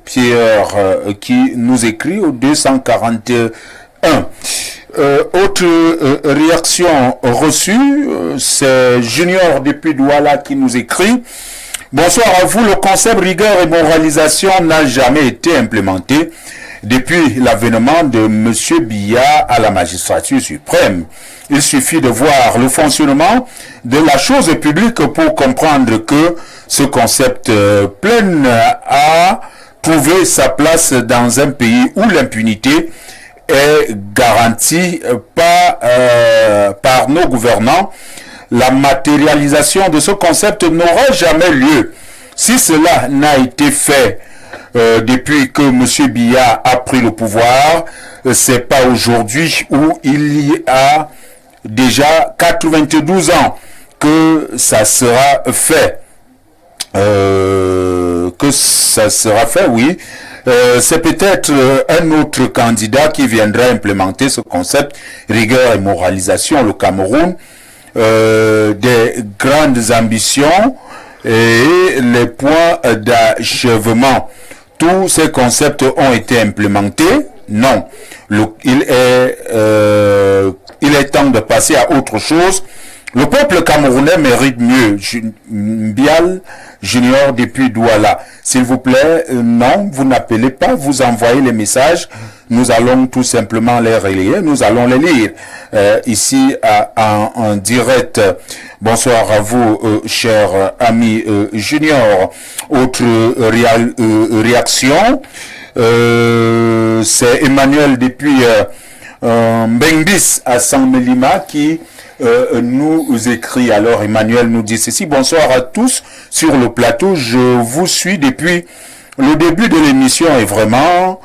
Pierre qui nous écrit au 241. Autre réaction reçue, c'est Junior depuis Douala qui nous écrit. Bonsoir à vous, le concept rigueur et moralisation n'a jamais été implémenté depuis l'avènement de M. Biya à la magistrature suprême. Il suffit de voir le fonctionnement de la chose publique pour comprendre que ce concept plein a trouvé sa place dans un pays où l'impunité est garantie par nos gouvernants. La matérialisation de ce concept n'aura jamais lieu. Si cela n'a été fait depuis que M. Biya a pris le pouvoir, c'est pas aujourd'hui où il y a déjà 92 ans que ça sera fait. Oui. C'est peut-être un autre candidat qui viendra implémenter ce concept rigueur et moralisation. Le Cameroun, des grandes ambitions et les points d'achèvement. Tous ces concepts ont été implémentés? Non. Il est temps de passer à autre chose. Le peuple camerounais mérite mieux. Bial Junior depuis Douala. S'il vous plaît, non, vous n'appelez pas, vous envoyez les messages nous allons tout simplement les relayer, nous allons les lire ici en direct. Bonsoir à vous, chers amis juniors. Autre réaction, c'est Emmanuel depuis Bengbis à San Melima qui nous écrit. Alors Emmanuel nous dit ceci: bonsoir à tous sur le plateau, je vous suis depuis le début de l'émission et vraiment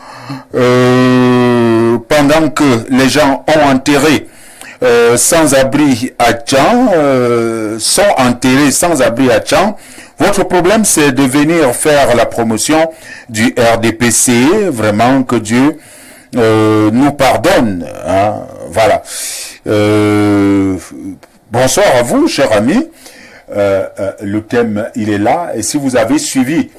pendant que les gens ont enterré sans-abri à Tchan, sont enterrés sans-abri à Tchan, votre problème c'est de venir faire la promotion du RDPC. Vraiment que Dieu nous pardonne, hein, voilà. Bonsoir à vous, chers amis. Le thème, il est là. Et si vous avez suivi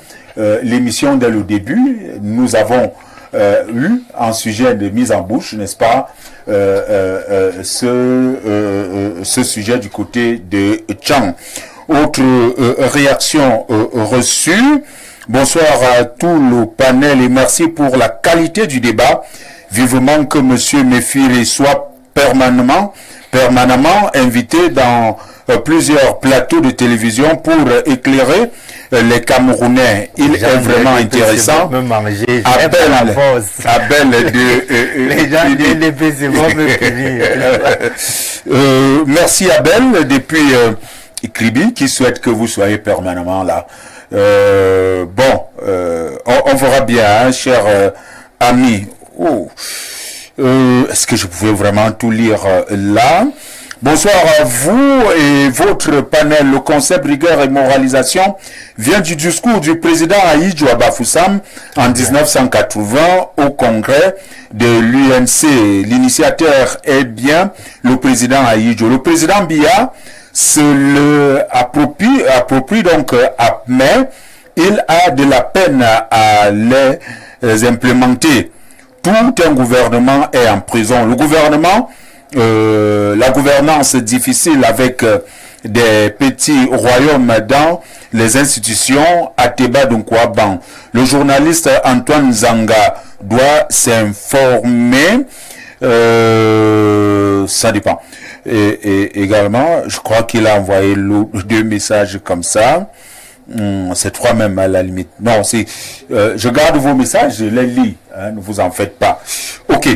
l'émission dès le début, nous avons eu un sujet de mise en bouche, n'est-ce pas, ce sujet du côté de Tchan. Autre réaction reçue. Bonsoir à tout le panel et merci pour la qualité du débat. Vivement que Monsieur Méfiri soit permanemment invité dans plusieurs plateaux de télévision pour éclairer les Camerounais. Il est vraiment intéressant. Abel de les gens de l'EPC vont me punir. Merci Abel depuis Kribi qui souhaite que vous soyez permanemment là. Bon, on verra bien, hein, chers amis. Est-ce que je pouvais vraiment tout lire là? Bonsoir à vous et votre panel. Le concept rigueur et moralisation vient du discours du président Ahidjo Bafoussam en 1980 au congrès de l'UNC. L'initiateur est bien le président Ahidjo. Le président Biya se le approprie donc mais il a de la peine à les implémenter. Tout un gouvernement est en prison. Le gouvernement, la gouvernance difficile avec des petits royaumes dans les institutions à Teba Dunkwaban. Le journaliste Antoine Zanga doit s'informer. Ça dépend. Et également, je crois qu'il a envoyé deux messages comme ça. C'est trois même à la limite. Non, c'est je garde vos messages, je les lis, hein, ne vous en faites pas. Ok,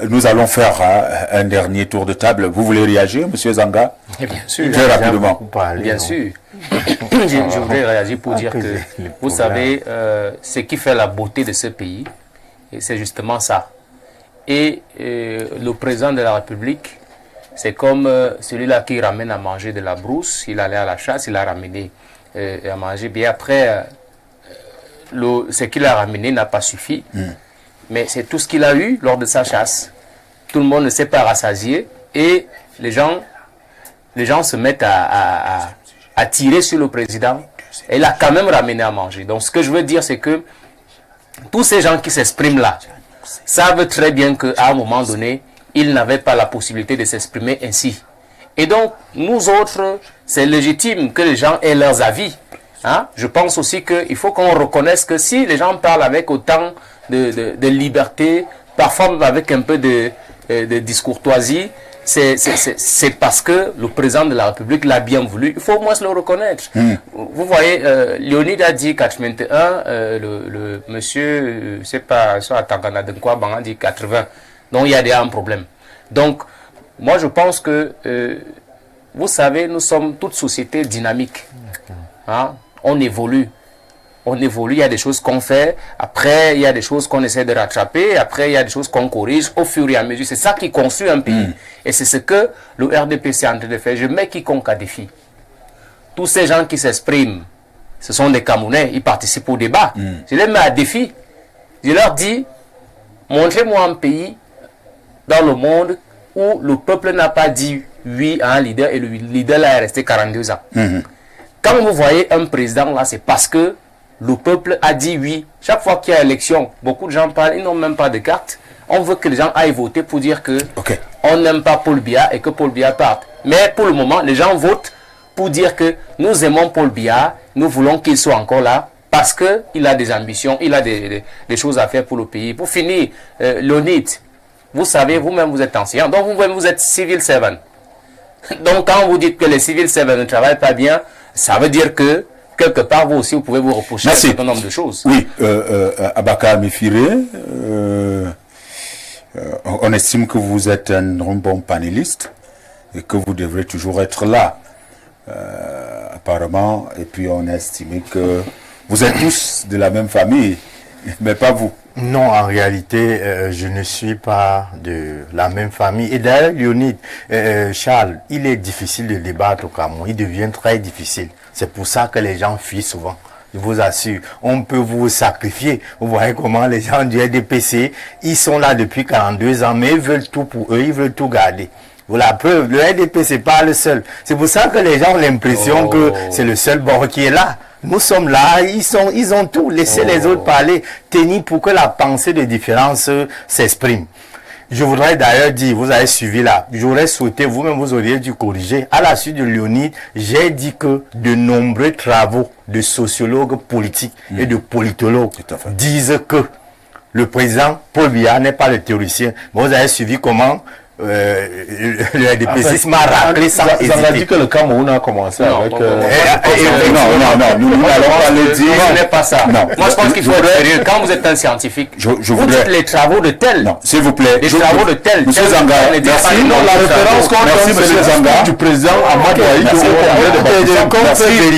nous allons faire un dernier tour de table. Vous voulez réagir, Monsieur Zanga? Bien sûr. Très rapidement. Bien sûr. Je voudrais réagir pour dire que, vous savez, ce qui fait la beauté de ce pays, c'est justement ça. Et le président de la République, c'est comme celui-là qui ramène à manger de la brousse. Il allait à la chasse, il a ramené à manger. Bien après, ce qu'il a ramené n'a pas suffi. Mais c'est tout ce qu'il a eu lors de sa chasse. Tout le monde ne s'est pas rassasié. Et les gens se mettent à tirer sur le président. Et il a quand même ramené à manger. Donc ce que je veux dire, c'est que tous ces gens qui s'expriment là savent très bien qu'à un moment donné, ils n'avaient pas la possibilité de s'exprimer ainsi. Et donc, nous autres, c'est légitime que les gens aient leurs avis. Hein? Je pense aussi qu'il faut qu'on reconnaisse que si les gens parlent avec autant de liberté, parfois même avec un peu de discourtoisie, c'est parce que le président de la République l'a bien voulu. Il faut au moins se le reconnaître. Vous voyez, Léonide a dit 81, le monsieur, je ne sais pas, soit à Tangana de quoi, a dit 80. Donc il y a déjà un problème. Donc, moi je pense que, vous savez, nous sommes toute société dynamique. Hein? On évolue. On évolue, il y a des choses qu'on fait, après il y a des choses qu'on essaie de rattraper, après il y a des choses qu'on corrige au fur et à mesure. C'est ça qui construit un pays. Et c'est ce que le RDPC est en train de faire. Je mets quiconque à défi. Tous ces gens qui s'expriment, ce sont des Camerounais, ils participent au débat. Je les mets à défi. Je leur dis, montrez-moi un pays dans le monde où le peuple n'a pas dit oui à un leader et le leader là est resté 42 ans. Quand vous voyez un président là, c'est parce que le peuple a dit oui. Chaque fois qu'il y a élection, beaucoup de gens parlent, ils n'ont même pas de carte. On veut que les gens aillent voter pour dire que on n'aime pas Paul Biya et que Paul Biya parte. Mais pour le moment, les gens votent pour dire que nous aimons Paul Biya, nous voulons qu'il soit encore là, parce qu'il a des ambitions, il a des choses à faire pour le pays. Pour finir, Léonide, vous savez, vous-même vous êtes ancien, donc vous-même vous êtes civil servant. Donc quand vous dites que les civil servants ne travaillent pas bien, ça veut dire que quelque part vous aussi vous pouvez vous reprocher un certain nombre de choses. Oui, Abaka Mifire, on estime que vous êtes un bon panéliste et que vous devrez toujours être là. Apparemment, et puis on a estimé que vous êtes tous de la même famille, mais pas vous. Non, en réalité, je ne suis pas de la même famille. Et d'ailleurs, Léonide, Charles, il est difficile de débattre au Cameroun. Il devient très difficile. C'est pour ça que les gens fuient souvent. Je vous assure, on peut vous sacrifier. Vous voyez comment les gens du RDPC, ils sont là depuis 42 ans, mais ils veulent tout pour eux, ils veulent tout garder. Vous la preuve, le RDP, c'est pas le seul. C'est pour ça que les gens ont l'impression que c'est le seul bord qui est là. Nous sommes là, ils ont tout. Laissez les autres parler, tenir pour que la pensée de différence s'exprime. Je voudrais d'ailleurs dire, vous avez suivi là, j'aurais souhaité, vous-même vous auriez dû corriger. À la suite de Léonide, j'ai dit que de nombreux travaux de sociologues politiques et de politologues disent que le président Paul Biya n'est pas le théoricien. Vous avez suivi comment le RDPC m'a rappelé sans hésiter. Ça dit que le Cameroun a commencé avec... non, nous n'allons pas le dire. Ce n'est pas ça. Non, moi, je pense qu'il faut être sérieux. Quand vous êtes un scientifique, vous dites les travaux de tel. Non, s'il vous plaît. Les travaux de tel. Monsieur Zanga, merci. Non, la référence qu'on donne, c'est le Zanga du président Ahmad Ouaïd au Congrès de Bâtisseurs.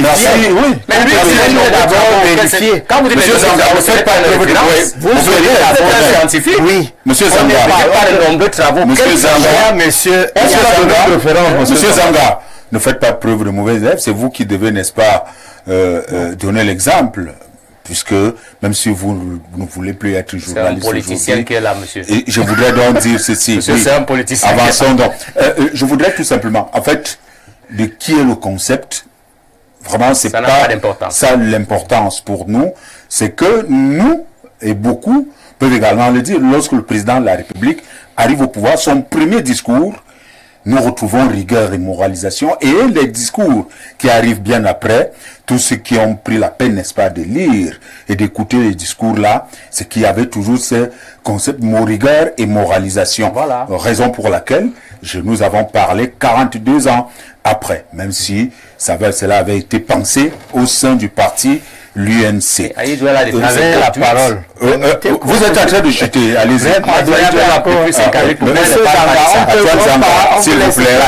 Merci, oui. Mais lui, c'est d'abord vérifier. Quand vous dites Monsieur Zanga, vous faites pas de référence. Vous êtes un scientifique. Oui. Monsieur On n'est Zanga. pas de nombreux travaux. Monsieur Zanga. Monsieur Monsieur Zanga, ne faites pas preuve de mauvaise élève, c'est vous qui devez, n'est-ce pas, donner l'exemple, puisque même si vous ne voulez plus être journaliste, c'est un politicien qui est là, monsieur. Et je voudrais donc dire ceci. Monsieur, oui, c'est un politicien. Avançons donc. Je voudrais tout simplement, en fait, de qui est le concept. Vraiment, c'est ça n'a pas d'importance. Ça l'importance pour nous, c'est que nous et beaucoup peuvent également le dire. Lorsque le président de la République arrive au pouvoir, son premier discours, nous retrouvons rigueur et moralisation, et les discours qui arrivent bien après, tous ceux qui ont pris la peine, n'est-ce pas, de lire et d'écouter les discours-là, c'est qu'il y avait toujours ce concept de rigueur et moralisation. Voilà. Raison pour laquelle nous avons parlé 42 ans après, même si cela avait été pensé au sein du parti l'UNC. La parole. Vous êtes en train de chuter, allez-y. S'il vous plaît,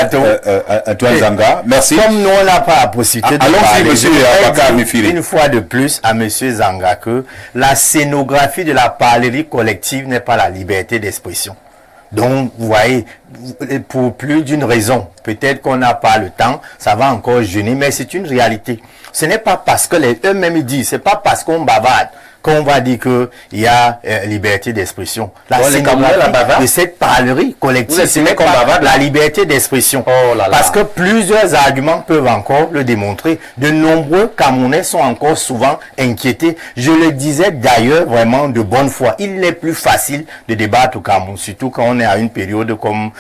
Antoine Zanga, merci. Comme nous, on n'a pas la possibilité de allons-y, monsieur Abaka Mifire. Une fois de plus à monsieur Zanga que la scénographie de la parlerie collective n'est pas la liberté d'expression. Donc, vous voyez, pour plus d'une raison, peut-être qu'on n'a pas le temps, ça va encore jeûner, mais c'est une réalité. Ce n'est pas parce que eux-mêmes disent, c'est pas parce qu'on bavarde qu'on va dire qu'il y a liberté d'expression. La scénographie de cette parlerie collective, ce n'est pas la liberté d'expression. Parce que plusieurs arguments peuvent encore le démontrer. De nombreux Camerounais sont encore souvent inquiétés. Je le disais d'ailleurs vraiment de bonne foi. Il est plus facile de débattre au Cameroun, surtout quand on est à une période comme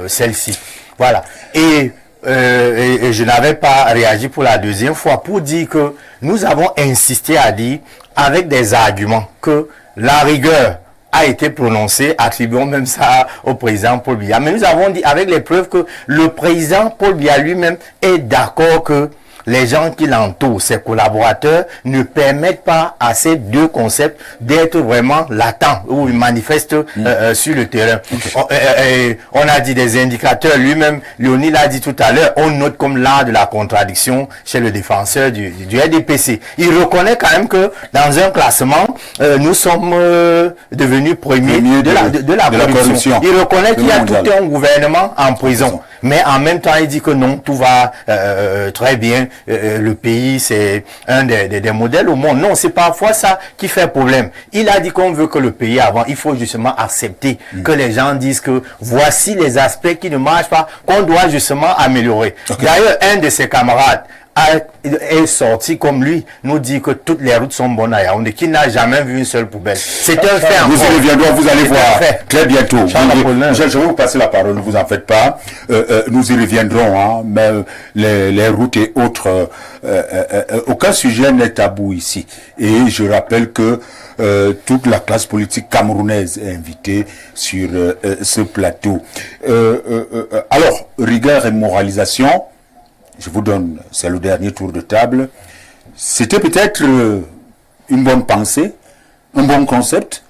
celle-ci. Voilà. Et je n'avais pas réagi pour la deuxième fois pour dire que nous avons insisté à dire avec des arguments que la rigueur a été prononcée, attribuons même ça au président Paul Biya. Mais nous avons dit avec les preuves que le président Paul Biya lui-même est d'accord que les gens qui l'entourent, ses collaborateurs, ne permettent pas à ces deux concepts d'être vraiment latents ou ils manifestent sur le terrain. On a dit des indicateurs, lui-même, Léonie l'a dit tout à l'heure, on note comme l'art de la contradiction chez le défenseur du RDPC. Il reconnaît quand même que dans un classement, nous sommes devenus premiers de la corruption. Il reconnaît qu'il y a tout un gouvernement en prison. Mais en même temps, il dit que non, tout va très bien. Le pays, c'est un des modèles au monde. Non, c'est parfois ça qui fait problème. Il a dit qu'on veut que le pays avance. Il faut justement accepter que les gens disent que voici les aspects qui ne marchent pas, qu'on doit justement améliorer. D'ailleurs, un de ses camarades est sorti comme lui, nous dit que toutes les routes sont bonnes à Yaoundé, qu'il n'a jamais vu une seule poubelle. C'est un fait. Nous y reviendrons, vous allez voir très bientôt. Je vais vous passer la parole, ne vous en faites pas. Nous y reviendrons, hein, mais les routes et autres, aucun sujet n'est tabou ici. Et je rappelle que toute la classe politique camerounaise est invitée sur ce plateau. Alors, rigueur et moralisation, je vous donne, c'est le dernier tour de table. C'était peut-être une bonne pensée, un bon concept.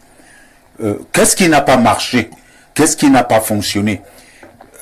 Qu'est-ce qui n'a pas marché? Qu'est-ce qui n'a pas fonctionné?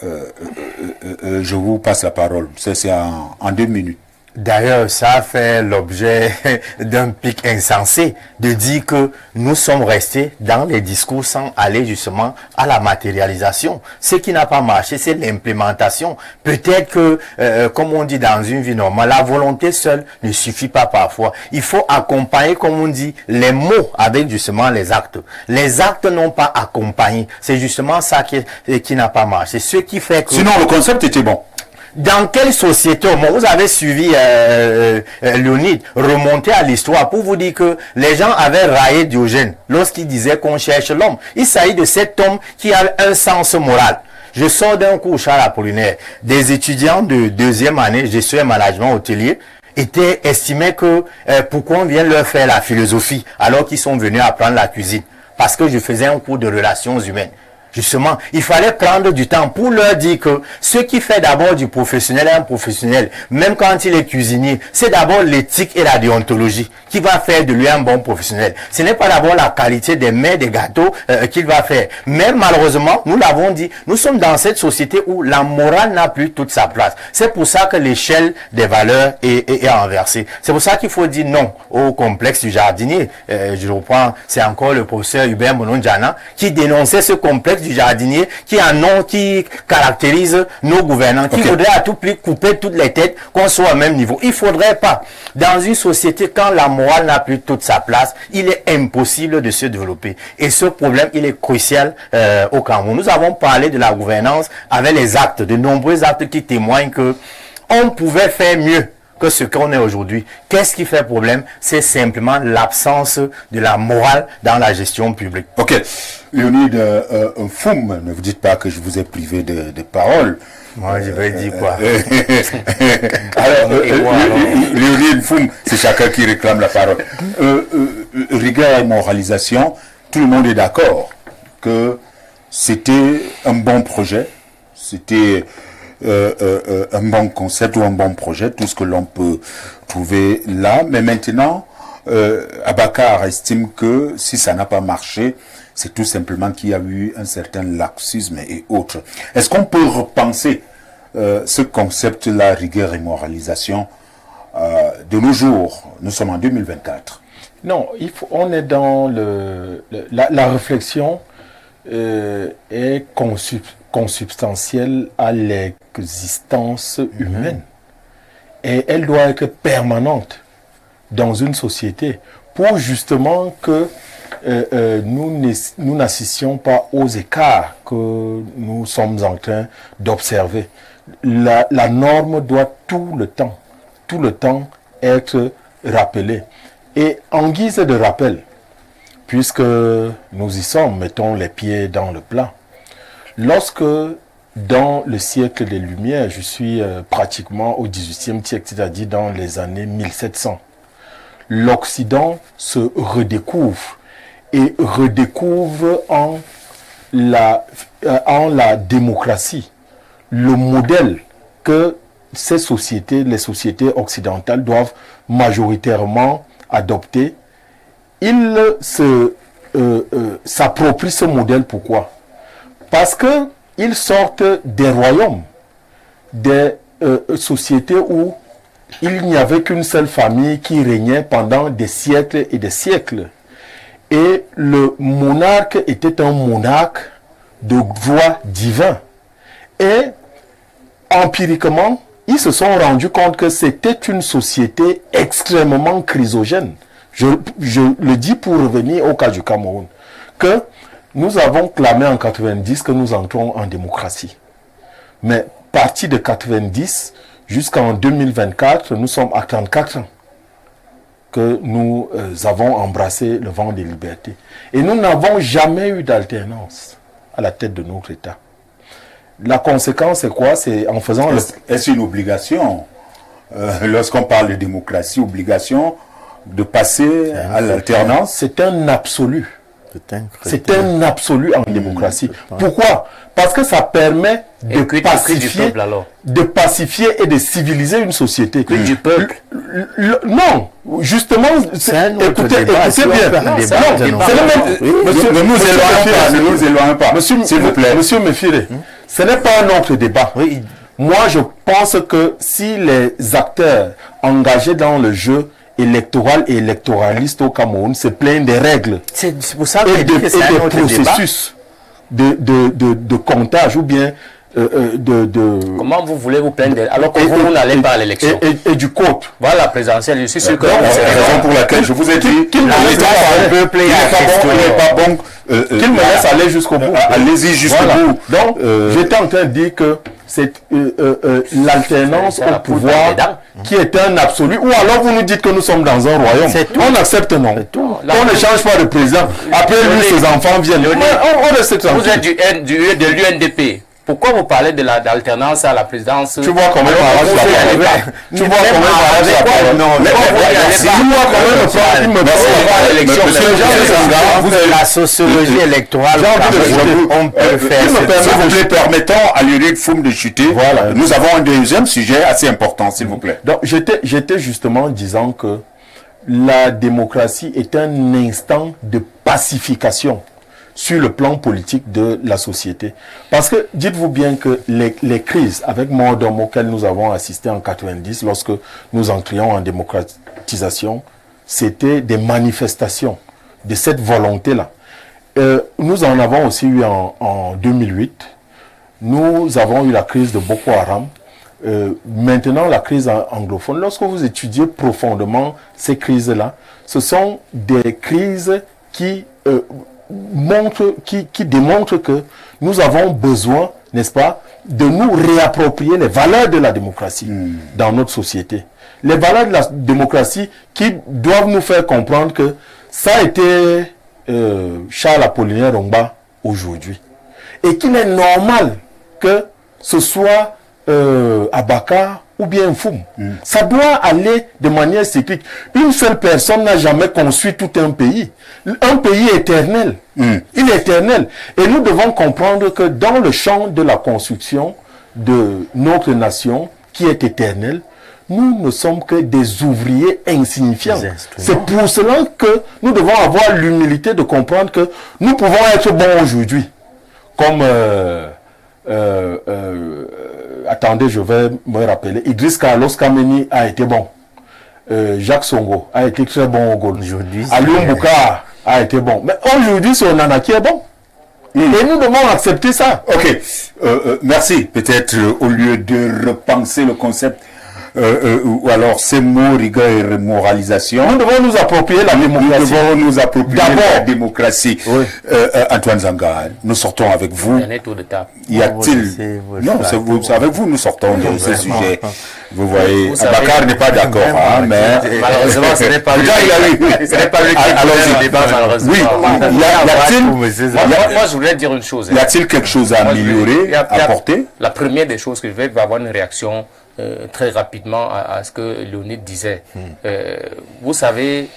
Je vous passe la parole. C'est en 2 minutes. D'ailleurs, ça a fait l'objet d'un pic insensé de dire que nous sommes restés dans les discours sans aller justement à la matérialisation. Ce qui n'a pas marché, c'est l'implémentation. Peut-être que, comme on dit dans une vie normale, la volonté seule ne suffit pas parfois. Il faut accompagner, comme on dit, les mots avec justement les actes. Les actes n'ont pas accompagné. C'est justement ça qui n'a pas marché. Ce qui fait que... Sinon, le concept était bon. Dans quelle société au monde vous avez suivi Léonide remonter à l'histoire pour vous dire que les gens avaient raillé Diogène lorsqu'il disait qu'on cherche l'homme. Il s'agit de cet homme qui a un sens moral. Je sors d'un cours Charles Apollinaire. Des étudiants de 2e année gestion et management hôtelier étaient estimés que pourquoi on vient leur faire la philosophie alors qu'ils sont venus apprendre la cuisine. Parce que je faisais un cours de relations humaines. Justement, il fallait prendre du temps pour leur dire que ce qui fait d'abord du professionnel un professionnel, même quand il est cuisinier, c'est d'abord l'éthique et la déontologie qui va faire de lui un bon professionnel. Ce n'est pas d'abord la qualité des mets, des gâteaux qu'il va faire. Mais malheureusement, nous l'avons dit, nous sommes dans cette société où la morale n'a plus toute sa place. C'est pour ça que l'échelle des valeurs est renversée. C'est pour ça qu'il faut dire non au complexe du jardinier. Je reprends, c'est encore le professeur Hubert Monondjana qui dénonçait ce complexe du jardinier qui caractérise nos gouvernants, qui voudrait à tout prix couper toutes les têtes, qu'on soit au même niveau. Il faudrait pas. Dans une société, quand la morale n'a plus toute sa place, il est impossible de se développer. Et ce problème, il est crucial au Cameroun. Nous avons parlé de la gouvernance avec les actes, de nombreux actes qui témoignent que on pouvait faire mieux que ce qu'on est aujourd'hui. Qu'est-ce qui fait problème? C'est simplement l'absence de la morale dans la gestion publique. Ok. Léonide Foum, ne vous dites pas que je vous ai privé de parole. Moi, je vais dire quoi? Alors, Léonide Foum, c'est chacun qui réclame la parole. Rigueur et moralisation, tout le monde est d'accord que c'était un bon projet, c'était un bon concept ou un bon projet, tout ce que l'on peut trouver là. Mais maintenant, Abakar estime que si ça n'a pas marché, c'est tout simplement qu'il y a eu un certain laxisme et autres. Est-ce qu'on peut repenser ce concept-là, rigueur et moralisation, de nos jours? Nous sommes en 2024. Non, on est dans la réflexion est consubstantielle à l'existence humaine. Et elle doit être permanente dans une société pour justement que nous n'assistions pas aux écarts que nous sommes en train d'observer. La norme doit tout le temps être rappelée. Et en guise de rappel, puisque nous y sommes, mettons les pieds dans le plat. Lorsque, dans le siècle des Lumières, je suis pratiquement au XVIIIe siècle, c'est-à-dire dans les années 1700, l'Occident se redécouvre et redécouvre en la démocratie, le modèle que ces sociétés, les sociétés occidentales doivent majoritairement adopter. Ils s'approprient ce modèle. Pourquoi? Parce qu'ils sortent des royaumes, des sociétés où il n'y avait qu'une seule famille qui régnait pendant des siècles et des siècles. Et le monarque était un monarque de voix divin. Et empiriquement, ils se sont rendus compte que c'était une société extrêmement chrysogène. Je le dis pour revenir au cas du Cameroun, que nous avons clamé en 90 que nous entrons en démocratie. Mais parti de 90 jusqu'en 2024, nous sommes à 34 ans que nous avons embrassé le vent des libertés. Et nous n'avons jamais eu d'alternance à la tête de notre État. La conséquence, c'est quoi? C'est en faisant... Est-ce une obligation lorsqu'on parle de démocratie, obligation de passer à l'alternance? C'est un absolu. C'est un absolu en démocratie. Pourquoi? Parce que ça permet de pacifier et de civiliser une société. Du peuple. Non, justement, écoutez bien. Ne nous éloignons pas, s'il vous plaît. Monsieur Mefire, ce n'est pas un autre débat. Oui. Moi, je pense que si les acteurs engagés dans le jeu électoral et électoraliste au Cameroun se plaignent des règles C'est pour ça et des processus de comptage ou bien Comment vous voulez vous plaindre alors que vous n'allez pas à l'élection et du code. Voilà la présidentielle, je suis sûr que... C'est la raison pour laquelle je vous ai dit qu'il n'est pas bon qu'il me laisse aller jusqu'au bout. Allez-y jusqu'au bout. Donc, j'étais en train de dire que c'est l'alternance au pouvoir qui est un absolu. Ou alors vous nous dites que nous sommes dans un royaume. On accepte, non. On ne change pas de président. Après lui, ses enfants viennent. On reste tranquille. Vous êtes de l'UNDP. Pourquoi vous parlez de l'alternance à la présidence? Tu vois comment il la sociologie électorale. On peut faire. S'il vous plaît, permettons à l'Urique Foum de chuter. Voilà. Nous avons un deuxième sujet assez important, s'il vous plaît. Donc, j'étais justement disant que la démocratie est un instant de pacification sur le plan politique de la société. Parce que, dites-vous bien que les crises avec Mordom auxquelles nous avons assisté en 90, lorsque nous entrions en démocratisation, c'était des manifestations de cette volonté-là. Nous en avons aussi eu en 2008. Nous avons eu la crise de Boko Haram. Maintenant, la crise anglophone. Lorsque vous étudiez profondément ces crises-là, ce sont des crises qui démontre que nous avons besoin, n'est-ce pas, de nous réapproprier les valeurs de la démocratie dans notre société. Les valeurs de la démocratie qui doivent nous faire comprendre que ça a été Charles Apollinaire Ongba aujourd'hui. Et qu'il est normal que ce soit Abakar ou bien Foum. Ça doit aller de manière cyclique. Une seule personne n'a jamais construit tout un pays. Un pays est éternel. Il est éternel. Et nous devons comprendre que dans le champ de la construction de notre nation, qui est éternelle, nous ne sommes que des ouvriers insignifiants. C'est pour cela que nous devons avoir l'humilité de comprendre que nous pouvons être bons aujourd'hui. Comme... attendez, je vais me rappeler. Idriss Carlos Kameni a été bon. Jacques Songo a été très bon au goal. Alioune Boukar a été bon. Mais aujourd'hui, c'est Onana qui est bon. Et nous devons accepter ça. Ok. Merci. Peut-être au lieu de repenser le concept, ou alors ces mots, rigueur et moralisation. Nous devons nous approprier la démocratie. Nous devons nous approprier la démocratie. Oui. Antoine Zanga, nous sortons avec vous. Y a-t-il... Non, c'est avec vous nous sortons de ce sujet. Vous voyez, Abakar n'est pas d'accord, mais... Malheureusement, ce n'est pas lui. Ce n'est pas lui qui a le débat, malheureusement. Oui, moi, je voulais dire une chose. Y a-t-il quelque chose à améliorer, à apporter? La première des choses que je vais avoir une réaction très rapidement à ce que Léonide disait. Vous savez,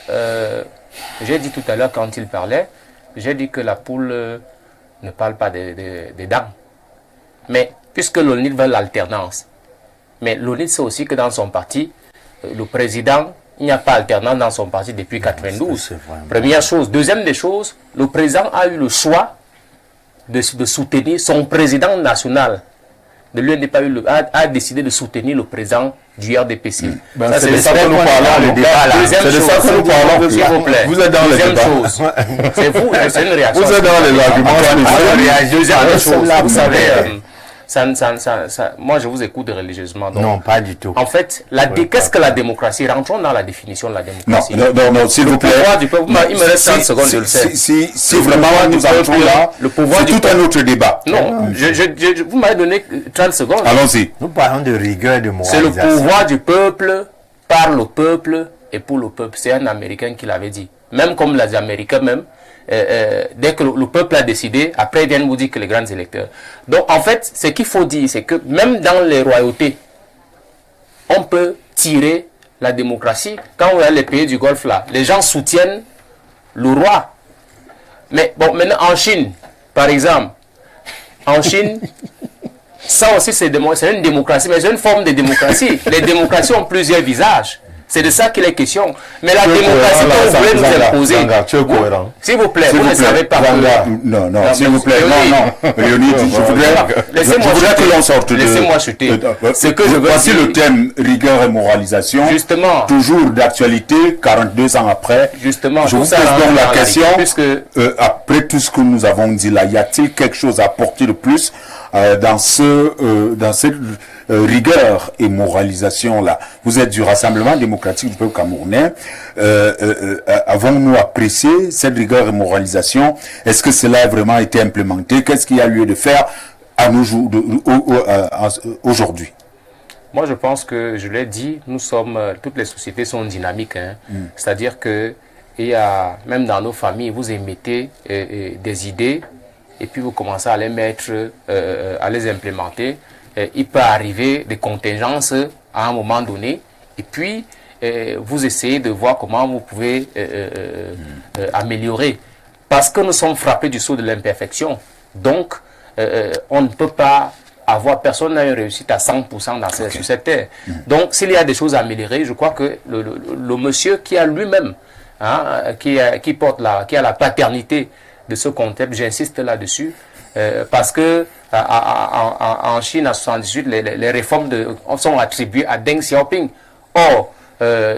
j'ai dit tout à l'heure quand il parlait, j'ai dit que la poule ne parle pas des dents. Mais puisque Léonide veut l'alternance, mais Léonide sait aussi que dans son parti, le président, il n'y a pas d'alternance dans son parti depuis 92. Première chose. Deuxième des choses, le président a eu le choix de soutenir son président national. De l'UNDP a décidé de soutenir le président du RDPC. C'est de ça que nous parlons. C'est de ça que nous parlons, s'il vous plaît. Vous êtes dans le débat. C'est vous, c'est une réaction. Vous êtes dans les arguments. Deuxième chose, vous savez, moi, je vous écoute religieusement. Donc, Non, pas du tout. en fait, qu'est-ce que la démocratie? Rentrons dans la définition de la démocratie. Non, s'il vous plaît. Il me reste 30 secondes, je le sais. Si vraiment nous entrons là, c'est tout un autre débat. Non, vous m'avez donné 30 secondes. Allons-y. Nous parlons de rigueur, de C'est le moralisation. pouvoir du peuple, par le peuple et pour le peuple. C'est un Américain qui l'avait dit. Même comme les Américains même. Dès que le peuple a décidé, après ils viennent vous dire que les grands électeurs. Donc en fait, ce qu'il faut dire, c'est que même dans les royautés, on peut tirer la démocratie. Quand on a les pays du Golfe là, les gens soutiennent le roi. Mais bon, maintenant en Chine, par exemple, en Chine, ça aussi c'est une démocratie, mais c'est une forme de démocratie. Les démocraties ont plusieurs visages. C'est de ça qu'il est question. Mais la démocratie que vous voulez nous imposer, s'il vous plaît, vous ne savez pas. Non, s'il vous plaît, non. Léonide, je voudrais que l'on sorte de... Laissez-moi chuter. Ce que je veux voici le thème rigueur et moralisation. Justement. Toujours d'actualité, 42 ans après. Justement. Je vous pose donc la question, après tout ce que nous avons dit là, y a-t-il quelque chose à apporter de plus dans cette rigueur et moralisation là? Vous êtes du Rassemblement démocratique du peuple camerounais. Avons-nous apprécié cette rigueur et moralisation? Est-ce que cela a vraiment été implémenté? Qu'est-ce qu'il y a lieu de faire à nos jours, aujourd'hui? Moi, je pense que, je l'ai dit, toutes les sociétés sont dynamiques. C'est-à-dire que, même dans nos familles, vous émettez des idées et puis vous commencez à les mettre, à les implémenter. Il peut arriver des contingences à un moment donné et puis vous essayez de voir comment vous pouvez améliorer. Parce que nous sommes frappés du sceau de l'imperfection. Donc, on ne peut pas personne n'a eu réussite à 100% sur cette terre. Donc, s'il y a des choses à améliorer, je crois que le monsieur qui a lui-même, qui a la paternité de ce concept, j'insiste là-dessus, parce que en Chine, en 1978, les réformes sont attribuées à Deng Xiaoping. Or,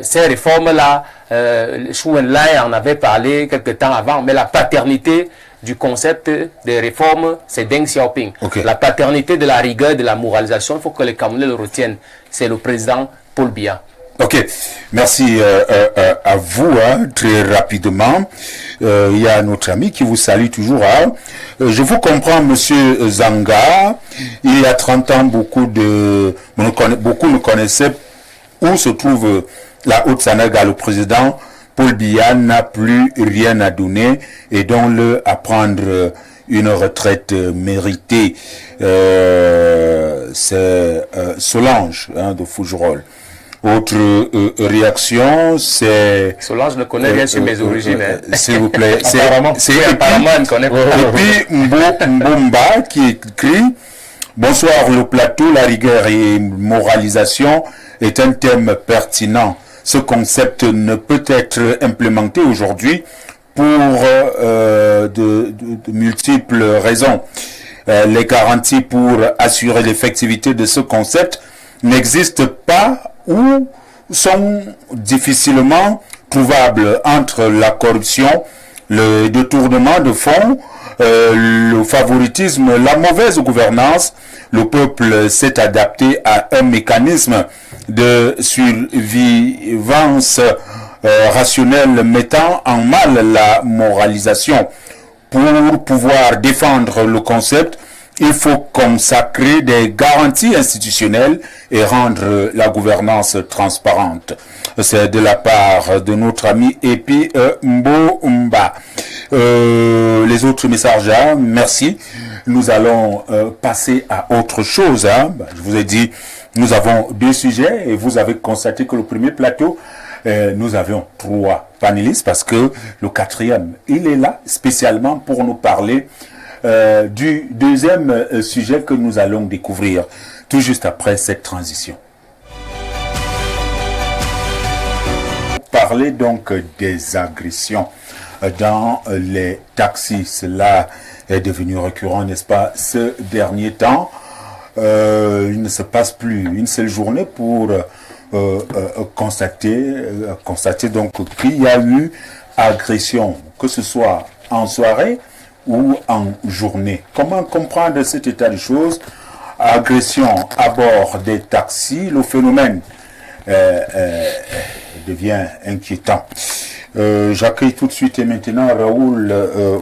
ces réformes-là, Xu Enlai en avait parlé quelque temps avant, mais la paternité du concept des réformes, c'est Deng Xiaoping. La paternité de la rigueur, de la moralisation, il faut que les Camerounais le retiennent. C'est le président Paul Biya. Ok, merci à vous. Très rapidement, il y a notre ami qui vous salue toujours. Je vous comprends, monsieur Zanga. Il y a 30 ans, beaucoup ne connaissaient où se trouve la Haute-Sanaga. Le président Paul Biya n'a plus rien à donner et donne-le à prendre une retraite méritée. C'est Solange de Fougerolles. Autre réaction, c'est... Solange ne connaît rien sur mes origines. S'il vous plaît. Apparemment, elle ne connaît pas. Et puis, Mbomba qui écrit « Bonsoir, le plateau, la rigueur et moralisation est un thème pertinent. Ce concept ne peut être implémenté aujourd'hui pour de multiples raisons. Les garanties pour assurer l'effectivité de ce concept n'existent pas ou sont difficilement trouvables entre la corruption, le détournement de fonds, le favoritisme, la mauvaise gouvernance. Le peuple s'est adapté à un mécanisme de survivance rationnelle mettant en mal la moralisation. Pour pouvoir défendre le concept, il faut consacrer des garanties institutionnelles et rendre la gouvernance transparente. C'est de la part de notre ami Epi Mbomba. Les autres messages, merci. Nous allons passer à autre chose. Je vous ai dit, nous avons 2 sujets et vous avez constaté que le premier plateau, nous avions 3 panélistes parce que le 4e, il est là spécialement pour nous parler du deuxième sujet que nous allons découvrir tout juste après cette transition. Parler donc des agressions dans les taxis, cela est devenu récurrent, n'est-ce pas, ce dernier temps. Il ne se passe plus une seule journée pour constater donc qu'il y a eu agression, que ce soit en soirée ou en journée. Comment comprendre cet état de choses? agression à bord des taxis, le phénomène devient inquiétant. J'accueille tout de suite et maintenant Raoul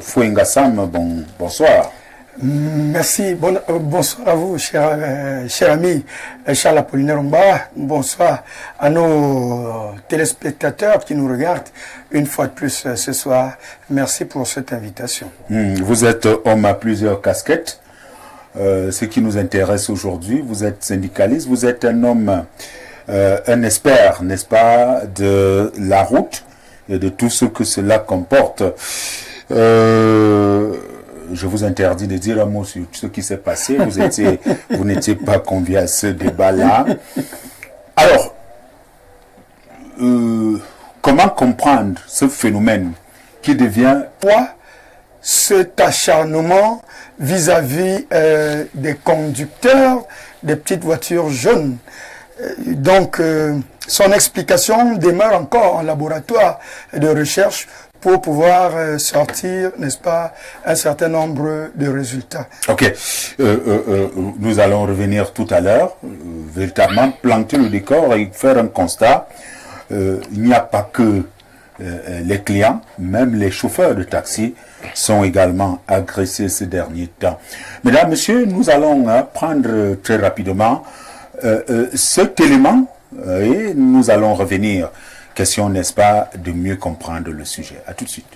Fouengassam. Bonsoir. Merci. Bonsoir à vous, cher ami Charles Apollinaire Omba. Bonsoir à nos téléspectateurs qui nous regardent une fois de plus ce soir. Merci pour cette invitation. Vous êtes homme à plusieurs casquettes. Ce qui nous intéresse aujourd'hui, vous êtes syndicaliste, vous êtes un homme, un expert, n'est-ce pas, de la route et de tout ce que cela comporte. Je vous interdis de dire un mot sur ce qui s'est passé. Vous n'étiez pas convié à ce débat-là. Alors, comment comprendre ce phénomène qui devient... Cet acharnement vis-à-vis des conducteurs des petites voitures jaunes. Donc, son explication demeure encore en laboratoire de recherche pour pouvoir sortir, n'est-ce pas, un certain nombre de résultats. Ok, nous allons revenir tout à l'heure, véritablement planter le décor et faire un constat. Il n'y a pas que les clients, même les chauffeurs de taxi sont également agressés ces derniers temps. Mesdames, Messieurs, nous allons prendre très rapidement cet élément et nous allons revenir. Question, n'est-ce pas, de mieux comprendre le sujet. À tout de suite.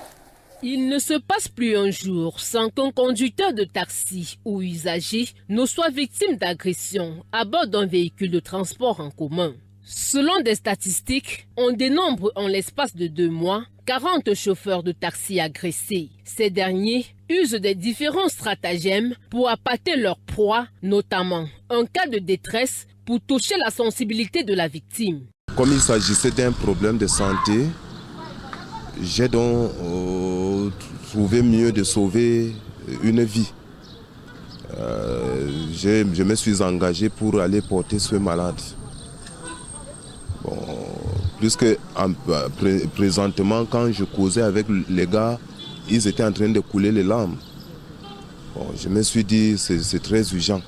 Il ne se passe plus un jour sans qu'un conducteur de taxi ou usager ne soit victime d'agression à bord d'un véhicule de transport en commun. Selon des statistiques, on dénombre en l'espace de 2 mois 40 chauffeurs de taxi agressés. Ces derniers usent des différents stratagèmes pour appâter leur proie, notamment en cas de détresse pour toucher la sensibilité de la victime. Comme il s'agissait d'un problème de santé, j'ai donc trouvé mieux de sauver une vie. Je me suis engagé pour aller porter ce malade. Bon, puisque présentement, quand je causais avec les gars, ils étaient en train de couler les larmes. Bon, je me suis dit, c'est très urgent.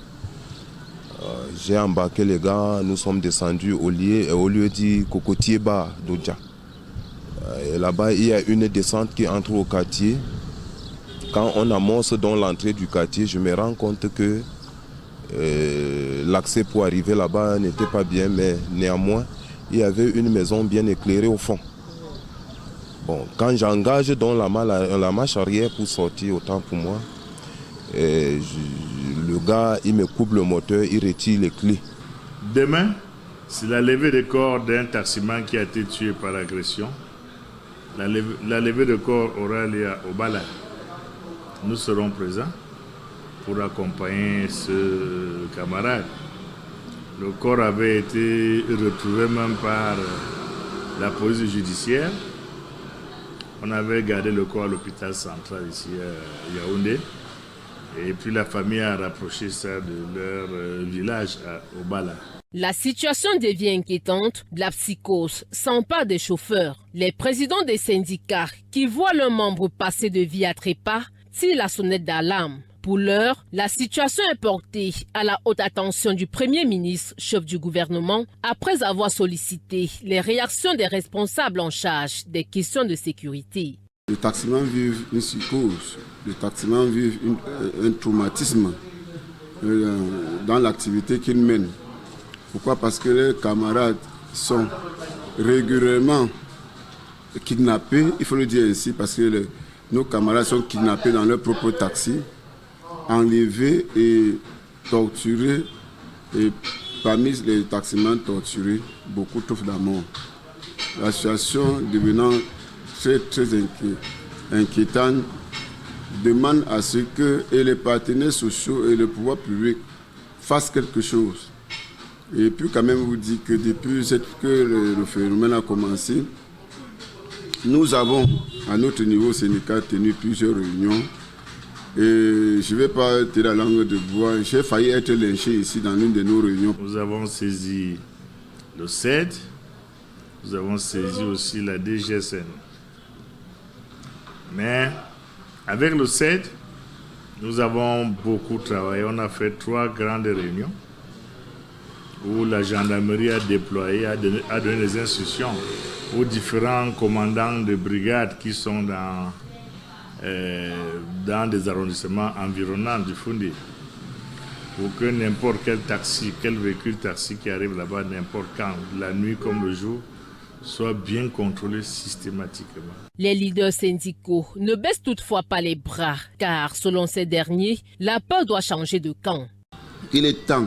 J'ai embarqué les gars, nous sommes descendus au lieu dit Kokotieba d'Odja. Là-bas, il y a une descente qui entre au quartier. Quand on amorce dans l'entrée du quartier, je me rends compte que l'accès pour arriver là-bas n'était pas bien, mais néanmoins, il y avait une maison bien éclairée au fond. Bon, quand j'engage dans la marche arrière pour sortir, autant pour moi, le gars, il me coupe le moteur, il retire les clés. Demain, c'est la levée de corps d'un taximan qui a été tué par agression. La levée de corps aura lieu au Bala. Nous serons présents pour accompagner ce camarade. Le corps avait été retrouvé même par la police judiciaire. On avait gardé le corps à l'hôpital central ici à Yaoundé. Et puis la famille a rapproché ça de leur village au Bala. La situation devient inquiétante. La psychose s'empare des chauffeurs. Les présidents des syndicats qui voient leurs membres passer de vie à trépas tirent la sonnette d'alarme. Pour l'heure, la situation est portée à la haute attention du Premier ministre, chef du gouvernement, après avoir sollicité les réactions des responsables en charge des questions de sécurité. Les taximans vivent une psychose, les taximans vivent un traumatisme dans l'activité qu'ils mènent. Pourquoi? Parce que les camarades sont régulièrement kidnappés, il faut le dire ainsi, parce que nos camarades sont kidnappés dans leur propre taxi, enlevés et torturés. Et parmi les taximans torturés, beaucoup trouvent la mort. La situation devenant très inquiétante demande à ce que les partenaires sociaux et le pouvoir public fassent quelque chose. Et puis quand même vous dire que depuis que le phénomène a commencé, nous avons à notre niveau syndical tenu plusieurs réunions. Et je ne vais pas tirer la langue de bois. J'ai failli être lynché ici dans l'une de nos réunions. Nous avons saisi le CED, nous avons saisi aussi la DGSN. Mais avec le CED, Nous avons beaucoup travaillé. On a fait 3 grandes réunions où la gendarmerie a déployé, a donné des instructions aux différents commandants de brigades qui sont dans des arrondissements environnants du Foundi, pour que n'importe quel taxi, quel véhicule taxi qui arrive là-bas, n'importe quand, la nuit comme le jour, soit bien contrôlé systématiquement. Les leaders syndicaux ne baissent toutefois pas les bras, car selon ces derniers, la peur doit changer de camp. Il est temps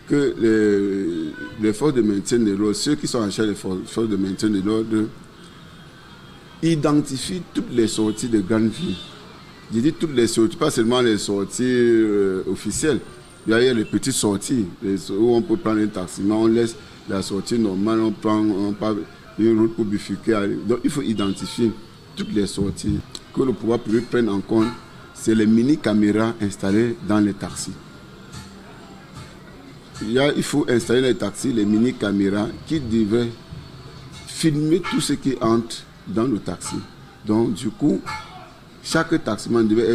que les forces de maintien de l'ordre, ceux qui sont en charge des forces de maintien de l'ordre, identifient toutes les sorties de grandes villes. Je dis toutes les sorties, pas seulement les sorties officielles. Il y a les petites sorties où on peut prendre un taxi, mais on laisse la sortie normale, on prend une route pour bifurquer. Donc il faut identifier toutes les sorties que le pouvoir public prenne en compte. C'est les mini-caméras installées dans les taxis. Il faut installer les taxis, les mini-caméras qui devaient filmer tout ce qui entre dans le taxi. Donc du coup, chaque taxi devait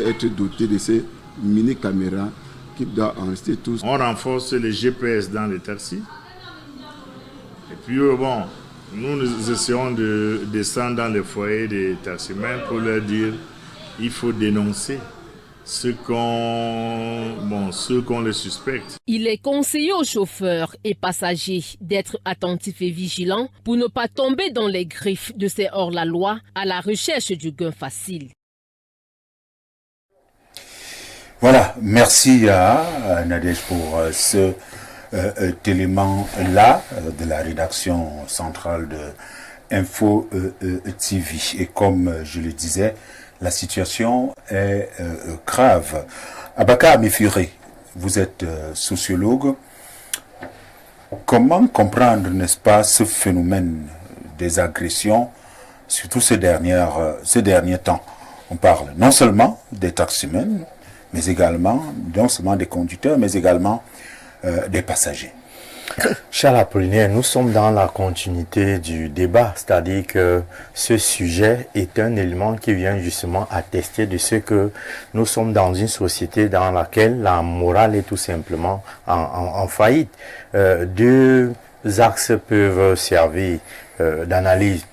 être doté de ces mini-caméras qui doivent enregistrer tout. On renforce les GPS dans les taxis. Et puis nous essayons de descendre dans les foyers des taximens pour leur dire il faut dénoncer ceux qu'on les suspecte. Il est conseillé aux chauffeurs et passagers d'être attentifs et vigilants pour ne pas tomber dans les griffes de ces hors-la-loi à la recherche du gain facile. Voilà, merci à Nadège pour ce élément-là de la rédaction centrale de Info TV. Et comme je le disais, la situation est grave. Abaka Mifuré, vous êtes sociologue. Comment comprendre, n'est-ce pas, ce phénomène des agressions, surtout ces derniers temps? On parle non seulement des taximens, mais également, non seulement des conducteurs, mais également des passagers. Charles Apollinaire, nous sommes dans la continuité du débat, c'est-à-dire que ce sujet est un élément qui vient justement attester de ce que nous sommes dans une société dans laquelle la morale est tout simplement en faillite. Deux axes peuvent servir d'analyse.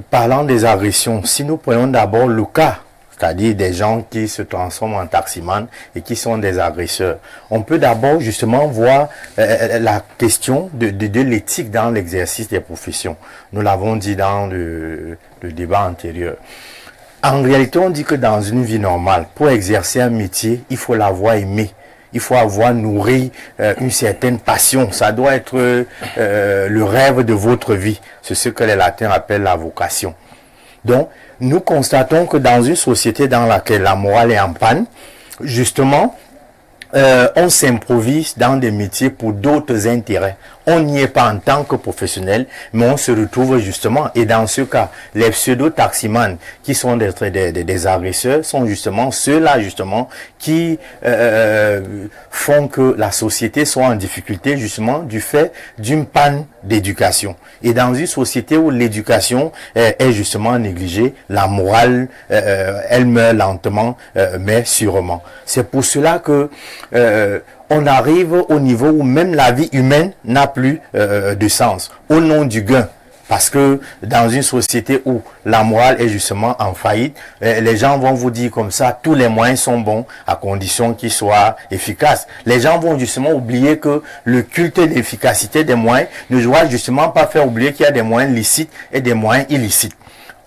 Parlant des agressions, si nous prenons d'abord le cas, c'est-à-dire des gens qui se transforment en taximan et qui sont des agresseurs. On peut d'abord justement voir la question de l'éthique dans l'exercice des professions. Nous l'avons dit dans le débat antérieur. En réalité, on dit que dans une vie normale, pour exercer un métier, il faut l'avoir aimé. Il faut avoir nourri une certaine passion. Ça doit être le rêve de votre vie. C'est ce que les latins appellent la vocation. Donc, nous constatons que dans une société dans laquelle la morale est en panne, justement, on s'improvise dans des métiers pour d'autres intérêts. On n'y est pas en tant que professionnel, mais on se retrouve justement, et dans ce cas, les pseudo-taximans qui sont des agresseurs sont justement ceux-là justement qui font que la société soit en difficulté justement du fait d'une panne d'éducation. Et dans une société où l'éducation est justement négligée, la morale, elle meurt lentement, mais sûrement. C'est pour cela que on arrive au niveau où même la vie humaine n'a plus de sens, au nom du gain. Parce que dans une société où la morale est justement en faillite, les gens vont vous dire comme ça, tous les moyens sont bons à condition qu'ils soient efficaces. Les gens vont justement oublier que le culte de l'efficacité des moyens ne doit justement pas faire oublier qu'il y a des moyens licites et des moyens illicites.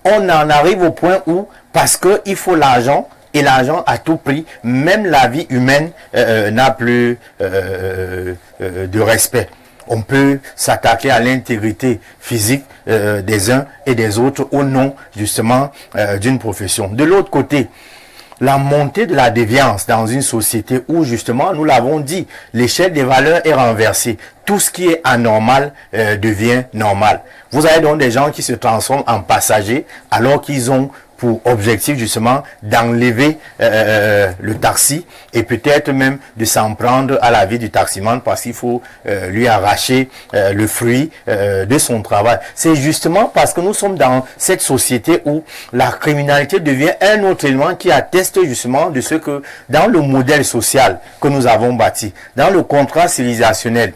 On en arrive au point où, parce qu'il faut l'argent, et l'argent à tout prix, même la vie humaine n'a plus de respect. On peut s'attaquer à l'intégrité physique des uns et des autres au nom justement d'une profession. De l'autre côté, la montée de la déviance dans une société où justement, nous l'avons dit, l'échelle des valeurs est renversée. Tout ce qui est anormal devient normal. Vous avez donc des gens qui se transforment en passagers alors qu'ils ont pour objectif justement d'enlever le taxi et peut-être même de s'en prendre à la vie du taximan parce qu'il faut lui arracher le fruit de son travail. C'est justement parce que nous sommes dans cette société où la criminalité devient un autre élément qui atteste justement de ce que dans le modèle social que nous avons bâti, dans le contrat civilisationnel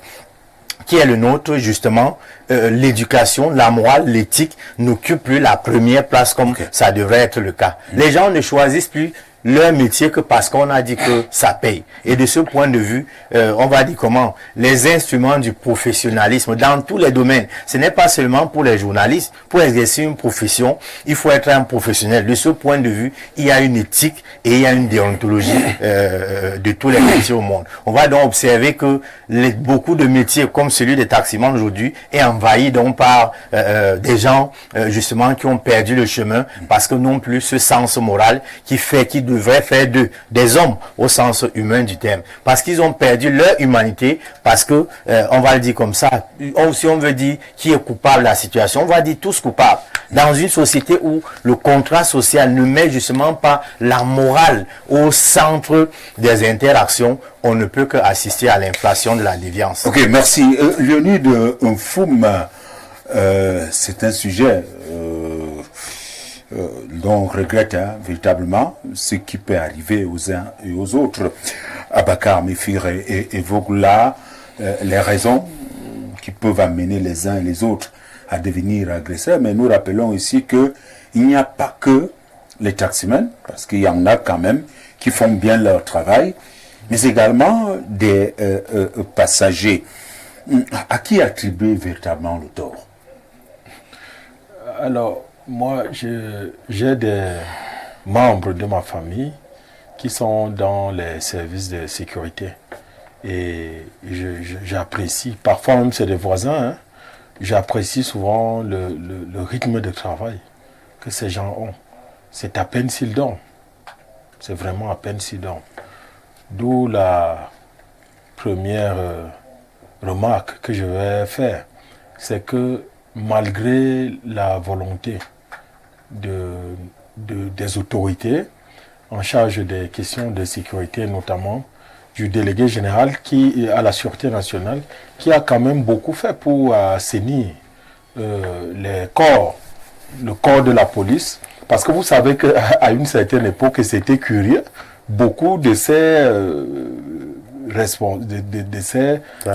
qui est le nôtre, justement, l'éducation, la morale, l'éthique n'occupent plus la première place comme ça devrait être le cas. Les gens ne choisissent plus leur métier que parce qu'on a dit que ça paye. Et de ce point de vue, on va dire comment les instruments du professionnalisme dans tous les domaines, ce n'est pas seulement pour les journalistes. Pour exercer une profession, il faut être un professionnel. De ce point de vue, il y a une éthique et il y a une déontologie de tous les métiers au monde. On va donc observer que beaucoup de métiers comme celui des taximans aujourd'hui est envahi donc par des gens justement qui ont perdu le chemin parce que non plus ce sens moral qui devrait faire d'eux des hommes au sens humain du terme. Parce qu'ils ont perdu leur humanité, parce que, on va le dire comme ça, si on veut dire qui est coupable de la situation, on va dire tous coupables. Dans une société où le contrat social ne met justement pas la morale au centre des interactions, on ne peut qu'assister à l'inflation de la déviance. Ok, merci. Leonid Nfoum, c'est un sujet dont on regrette véritablement ce qui peut arriver aux uns et aux autres. Abakar Mefir évoque là les raisons qui peuvent amener les uns et les autres à devenir agresseurs, mais nous rappelons ici que il n'y a pas que les taximens, parce qu'il y en a quand même qui font bien leur travail, mais également des passagers. À qui attribuer véritablement le tort? Alors, moi, j'ai des membres de ma famille qui sont dans les services de sécurité. Et j'apprécie, parfois même c'est des voisins, hein, j'apprécie souvent le rythme de travail que ces gens ont. C'est à peine s'ils dorment. C'est vraiment à peine s'ils dorment. D'où la première remarque que je vais faire, c'est que malgré la volonté des autorités en charge des questions de sécurité, notamment du délégué général à la Sûreté nationale, qui a quand même beaucoup fait pour assainir le corps de la police. Parce que vous savez qu'à une certaine époque, c'était curieux, beaucoup de ces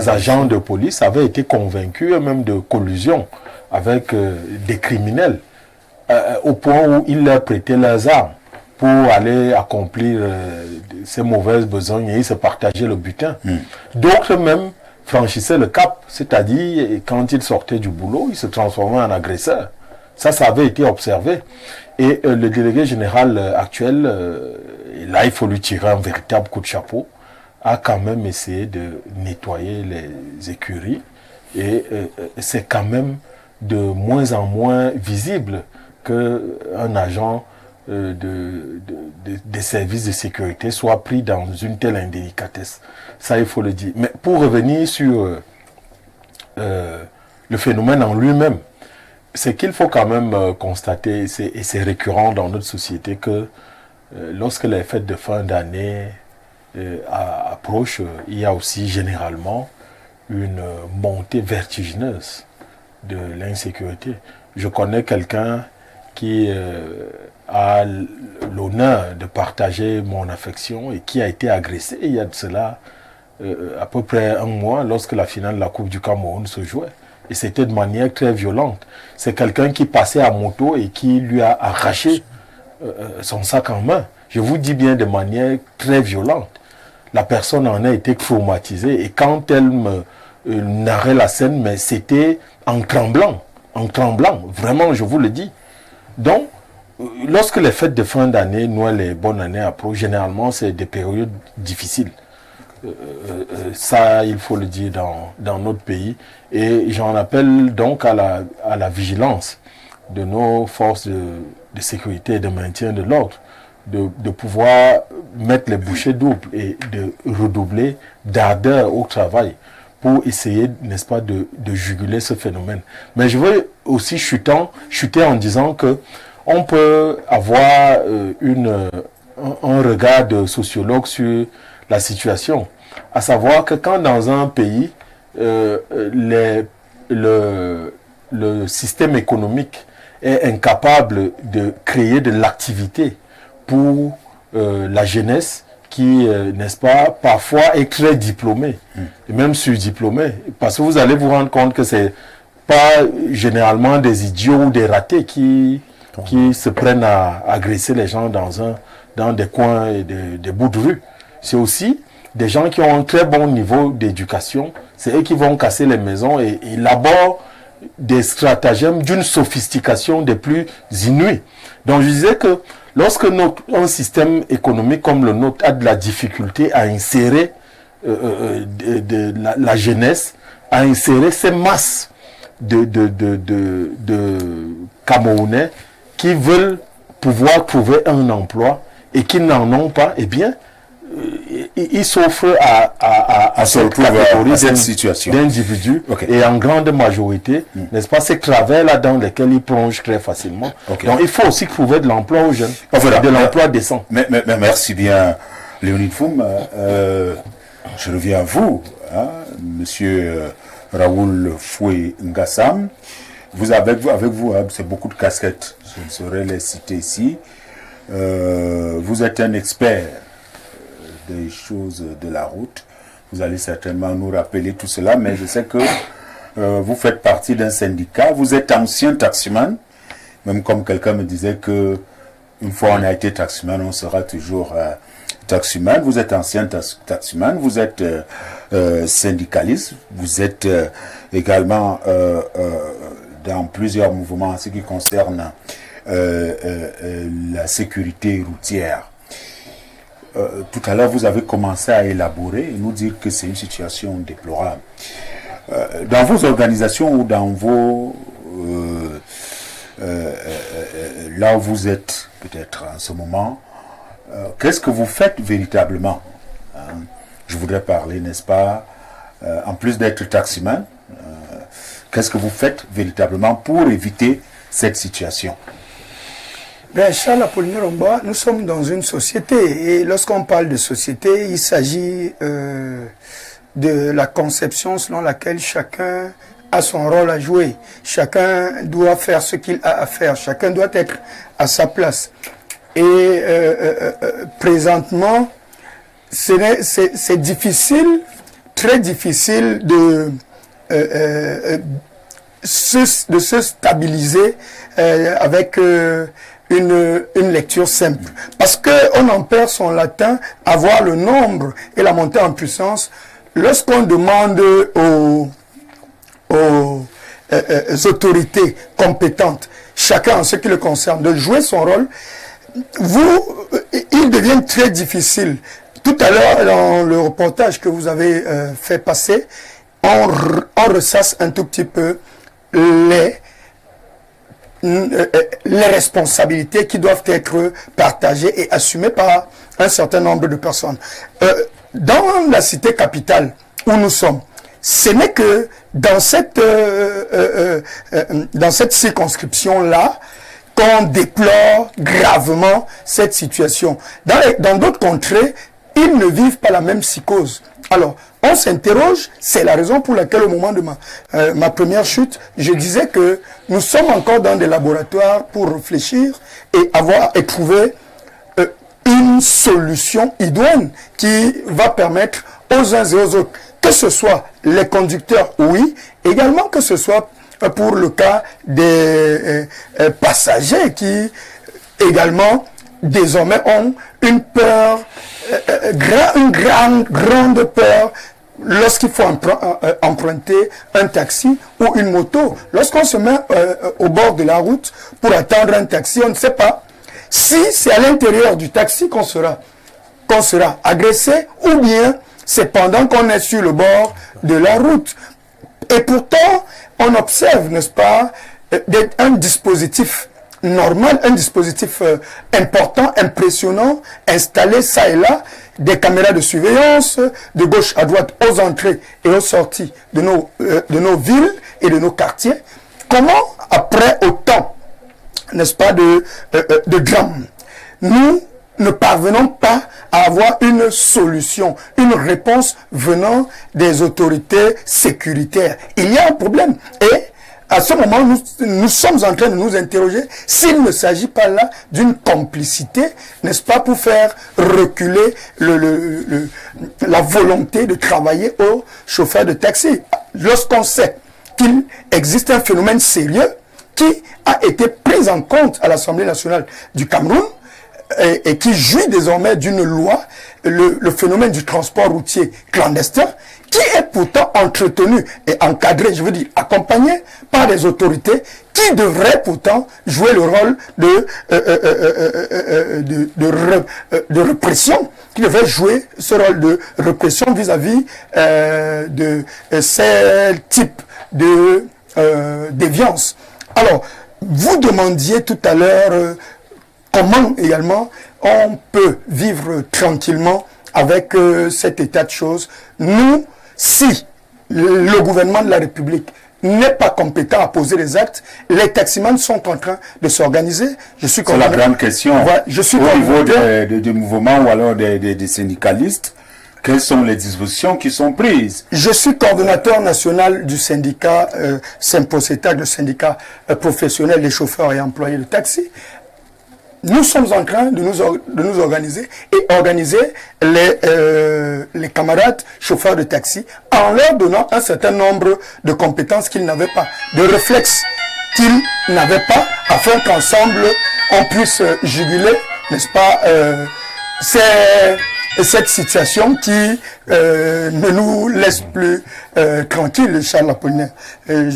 agents de police avaient été convaincus même de collusion avec des criminels, au point où ils leur prêtaient leurs armes pour aller accomplir ces mauvaises besognes et ils se partageaient le butin. D'autres même franchissaient le cap, c'est-à-dire quand ils sortaient du boulot, ils se transformaient en agresseurs. Ça avait été observé. Et le délégué général actuel, et là il faut lui tirer un véritable coup de chapeau, a quand même essayé de nettoyer les écuries. Et c'est quand même de moins en moins visible qu'un agent des services de sécurité soit pris dans une telle indélicatesse. Ça, il faut le dire. Mais pour revenir sur le phénomène en lui-même, c'est qu'il faut quand même constater, et c'est récurrent dans notre société, que lorsque les fêtes de fin d'année approchent, il y a aussi généralement une montée vertigineuse de l'insécurité. Je connais quelqu'un qui a l'honneur de partager mon affection et qui a été agressé il y a de cela à peu près un mois lorsque la finale de la Coupe du Cameroun se jouait. Et c'était de manière très violente. C'est quelqu'un qui passait à moto et qui lui a arraché son sac en main. Je vous dis bien de manière très violente. La personne en a été traumatisée et quand elle me narrait la scène, mais c'était en tremblant, vraiment, je vous le dis. Donc, lorsque les fêtes de fin d'année, Noël et bonne année approchent, généralement, c'est des périodes difficiles. Ça, il faut le dire dans notre pays. Et j'en appelle donc à la vigilance de nos forces de sécurité et de maintien de l'ordre, de pouvoir mettre les bouchées doubles et de redoubler d'ardeur au travail pour essayer, n'est-ce pas, de juguler ce phénomène. Mais je veux aussi chuter en disant que on peut avoir un regard de sociologue sur la situation. À savoir que quand dans un pays, le système économique est incapable de créer de l'activité pour la jeunesse qui, n'est-ce pas, parfois est très diplômée, et même surdiplômée, parce que vous allez vous rendre compte que c'est pas généralement des idiots ou des ratés qui se prennent à agresser les gens dans des coins et des bouts de rue. C'est aussi des gens qui ont un très bon niveau d'éducation. C'est eux qui vont casser les maisons et élaborent des stratagèmes d'une sophistication des plus inouïes. Donc je disais que lorsque un système économique comme le nôtre a de la difficulté à insérer la jeunesse, à insérer ces masses de Camerounais qui veulent pouvoir trouver un emploi et qui n'en ont pas, eh bien, ils s'offrent à se retrouver à cette situation d'individus, et en grande majorité, n'est-ce pas, ces travers-là dans lesquels ils plongent très facilement. Donc il faut aussi trouver de l'emploi aux jeunes, de l'emploi décent. Mais merci bien, Léonide Foum. Je reviens à vous, hein, monsieur Raoul Foué Ngassam. Vous avec vous, hein, c'est beaucoup de casquettes, je ne saurais les citer ici. Vous êtes un expert des choses de la route. Vous allez certainement nous rappeler tout cela, mais je sais que vous faites partie d'un syndicat, vous êtes ancien taximan, même comme quelqu'un me disait que une fois on a été taximan, on sera toujours taximan. Vous êtes ancien taximan, vous êtes syndicaliste, vous êtes également dans plusieurs mouvements en ce qui concerne la sécurité routière. Tout à l'heure, vous avez commencé à élaborer et nous dire que c'est une situation déplorable. Dans vos organisations ou dans vos... là où vous êtes peut-être en ce moment, qu'est-ce que vous faites véritablement, hein? Je voudrais parler, n'est-ce pas, en plus d'être taximan, qu'est-ce que vous faites véritablement pour éviter cette situation? Bien, Charles Apollinaire Omba, nous sommes dans une société, et lorsqu'on parle de société, il s'agit de la conception selon laquelle chacun a son rôle à jouer. Chacun doit faire ce qu'il a à faire, chacun doit être à sa place. Et présentement, c'est difficile, très difficile de se stabiliser avec une lecture simple. Parce qu'on en perd son latin à voir le nombre et la montée en puissance lorsqu'on demande aux autorités compétentes, chacun en ce qui le concerne, de jouer son rôle. Il devient très difficile. Tout à l'heure, dans le reportage que vous avez fait passer, on ressasse un tout petit peu les responsabilités qui doivent être partagées et assumées par un certain nombre de personnes. Dans la cité capitale où nous sommes, ce n'est que dans cette circonscription-là qu'on déplore gravement cette situation. Dans d'autres contrées, ils ne vivent pas la même psychose. Alors, on s'interroge, c'est la raison pour laquelle au moment de ma première chute, je disais que nous sommes encore dans des laboratoires pour réfléchir et trouver une solution idoine qui va permettre aux uns et aux autres, que ce soit les conducteurs, oui, également que ce soit pour le cas des passagers qui également désormais ont une peur, une grande peur lorsqu'il faut emprunter un taxi ou une moto. Lorsqu'on se met au bord de la route pour attendre un taxi, on ne sait pas si c'est à l'intérieur du taxi qu'on sera agressé ou bien c'est pendant qu'on est sur le bord de la route. Et pourtant, on observe, n'est-ce pas, un dispositif normal, un dispositif important, impressionnant, installé ça et là, des caméras de surveillance, de gauche à droite, aux entrées et aux sorties de nos villes et de nos quartiers. Comment, après autant n'est-ce pas, de drame. Nous ne parvenons pas à avoir une solution, une réponse venant des autorités sécuritaires. Il y a un problème. Et à ce moment, nous sommes en train de nous interroger s'il ne s'agit pas là d'une complicité, n'est-ce pas, pour faire reculer la volonté de travailler aux chauffeurs de taxi. Lorsqu'on sait qu'il existe un phénomène sérieux qui a été pris en compte à l'Assemblée nationale du Cameroun, et qui jouit désormais d'une loi, le phénomène du transport routier clandestin, qui est pourtant entretenu et encadré, je veux dire, accompagné par des autorités qui devraient pourtant jouer le rôle de répression, qui devraient jouer ce rôle de répression vis-à-vis de ces types de déviance. Alors, vous demandiez tout à l'heure comment également on peut vivre tranquillement avec cet état de choses. Nous, si le gouvernement de la République n'est pas compétent à poser les actes, les taximans sont en train de s'organiser. C'est la grande question. Voilà, je suis au niveau du mouvement ou alors des syndicalistes, quelles sont les dispositions qui sont prises? Je suis coordonnateur national du syndicat Symposetac, le syndicat professionnel des chauffeurs et employés de taxi. Nous sommes en train de nous organiser et organiser les camarades chauffeurs de taxi en leur donnant un certain nombre de compétences qu'ils n'avaient pas, de réflexes qu'ils n'avaient pas, afin qu'ensemble on puisse juguler, n'est-ce pas, cette situation qui ne nous laisse plus tranquille, Charles Apollinaire.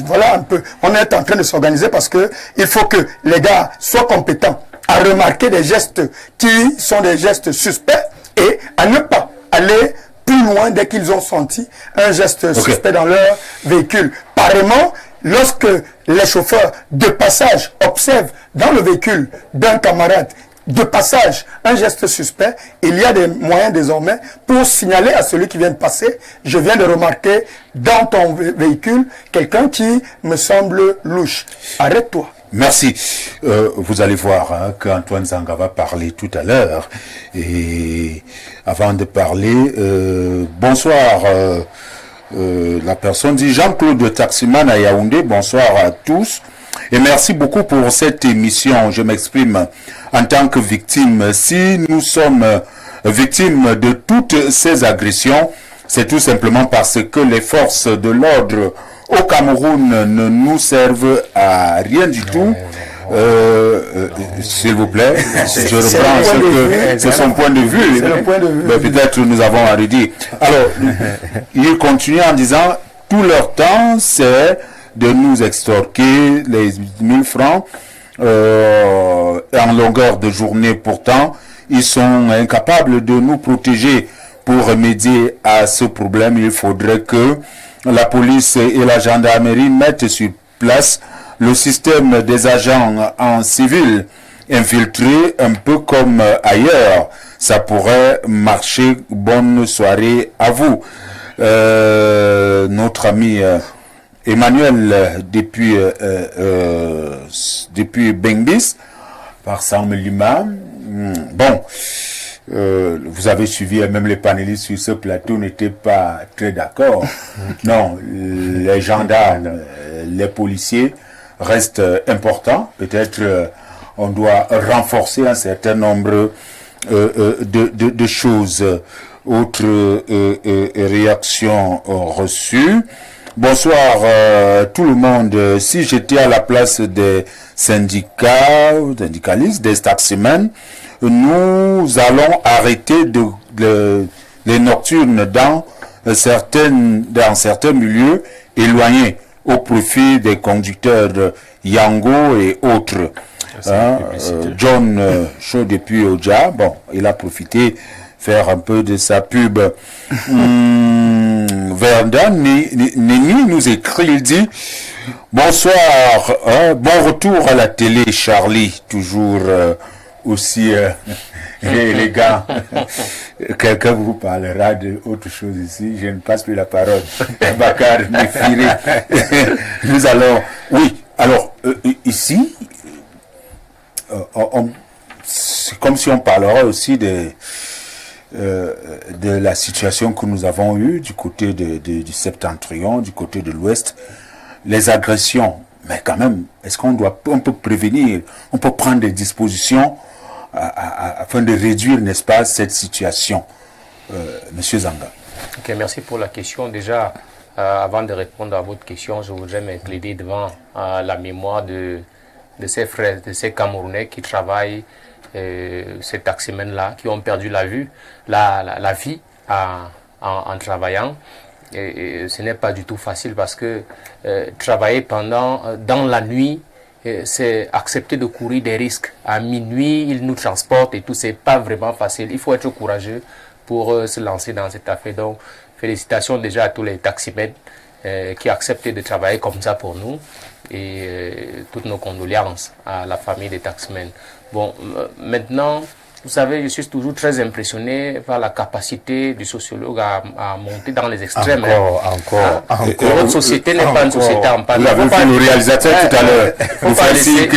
Voilà un peu, on est en train de s'organiser parce que il faut que les gars soient compétents à remarquer des gestes qui sont des gestes suspects et à ne pas aller plus loin dès qu'ils ont senti un geste suspect dans leur véhicule. Pareillement, lorsque les chauffeurs de passage observent dans le véhicule d'un camarade de passage un geste suspect, il y a des moyens désormais pour signaler à celui qui vient de passer: je viens de remarquer dans ton véhicule quelqu'un qui me semble louche. Arrête-toi. Merci. Vous allez voir qu'Antoine Zanga va parler tout à l'heure. Et avant de parler, bonsoir. La personne dit Jean-Claude Taximan à Yaoundé. Bonsoir à tous. Et merci beaucoup pour cette émission. Je m'exprime en tant que victime. Si nous sommes victimes de toutes ces agressions, c'est tout simplement parce que les forces de l'ordre au Cameroun ne nous servent à rien du tout. S'il vous plaît, je reprends c'est son point de vue. Mais peut-être nous avons à redire. Alors, il continue en disant tout leur temps, c'est de nous extorquer les 1000 francs en longueur de journée. Pourtant, ils sont incapables de nous protéger. Pour remédier à ce problème, il faudrait que la police et la gendarmerie mettent sur place le système des agents en civil infiltrés un peu comme ailleurs. Ça pourrait marcher. Bonne soirée à vous. Notre ami Emmanuel depuis Bengbis par Sam Lima. Bon. Vous avez suivi, même les panélistes sur ce plateau n'étaient pas très d'accord. Non, les gendarmes, les policiers restent importants. Peut-être on doit renforcer un certain nombre de choses. Autre réaction reçue. Bonsoir tout le monde. Si j'étais à la place des syndicalistes, des taximens, nous allons arrêter les nocturnes dans certains milieux éloignés au profit des conducteurs de Yango et autres. John Shaw depuis Oja, bon, il a profité faire un peu de sa pub. Verdan Neni nous écrit, il dit bonsoir, bon retour à la télé Charlie, toujours aussi élégant. Quelqu'un vous parlera de autre chose ici, je ne passe plus la parole. Bakar Nefiri. Nous allons, oui, alors ici c'est comme si on parlerait aussi de la situation que nous avons eue du côté du septentrion, du côté de l'ouest, les agressions. Mais quand même, est-ce qu'on peut prévenir, on peut prendre des dispositions afin de réduire, n'est-ce pas, cette situation, Monsieur Zanga? Ok, merci pour la question. Déjà, avant de répondre à votre question, je voudrais m'incliner devant la mémoire de ces frères, de ces Camerounais qui travaillent, ces taximens-là, qui ont perdu la vie en travaillant. Et ce n'est pas du tout facile parce que travailler dans la nuit, c'est accepter de courir des risques. À minuit, ils nous transportent et tout, c'est pas vraiment facile. Il faut être courageux pour se lancer dans cette affaire. Donc, félicitations déjà à tous les taximens qui acceptent de travailler comme ça pour nous. Et toutes nos condoléances à la famille des taximens. Bon, maintenant, vous savez, je suis toujours très impressionné par la capacité du sociologue à monter dans les extrêmes. Encore. Notre société n'est pas une société en panne. Vous l'avez vu le réalisateur tout à l'heure. Il ne faut pas laisser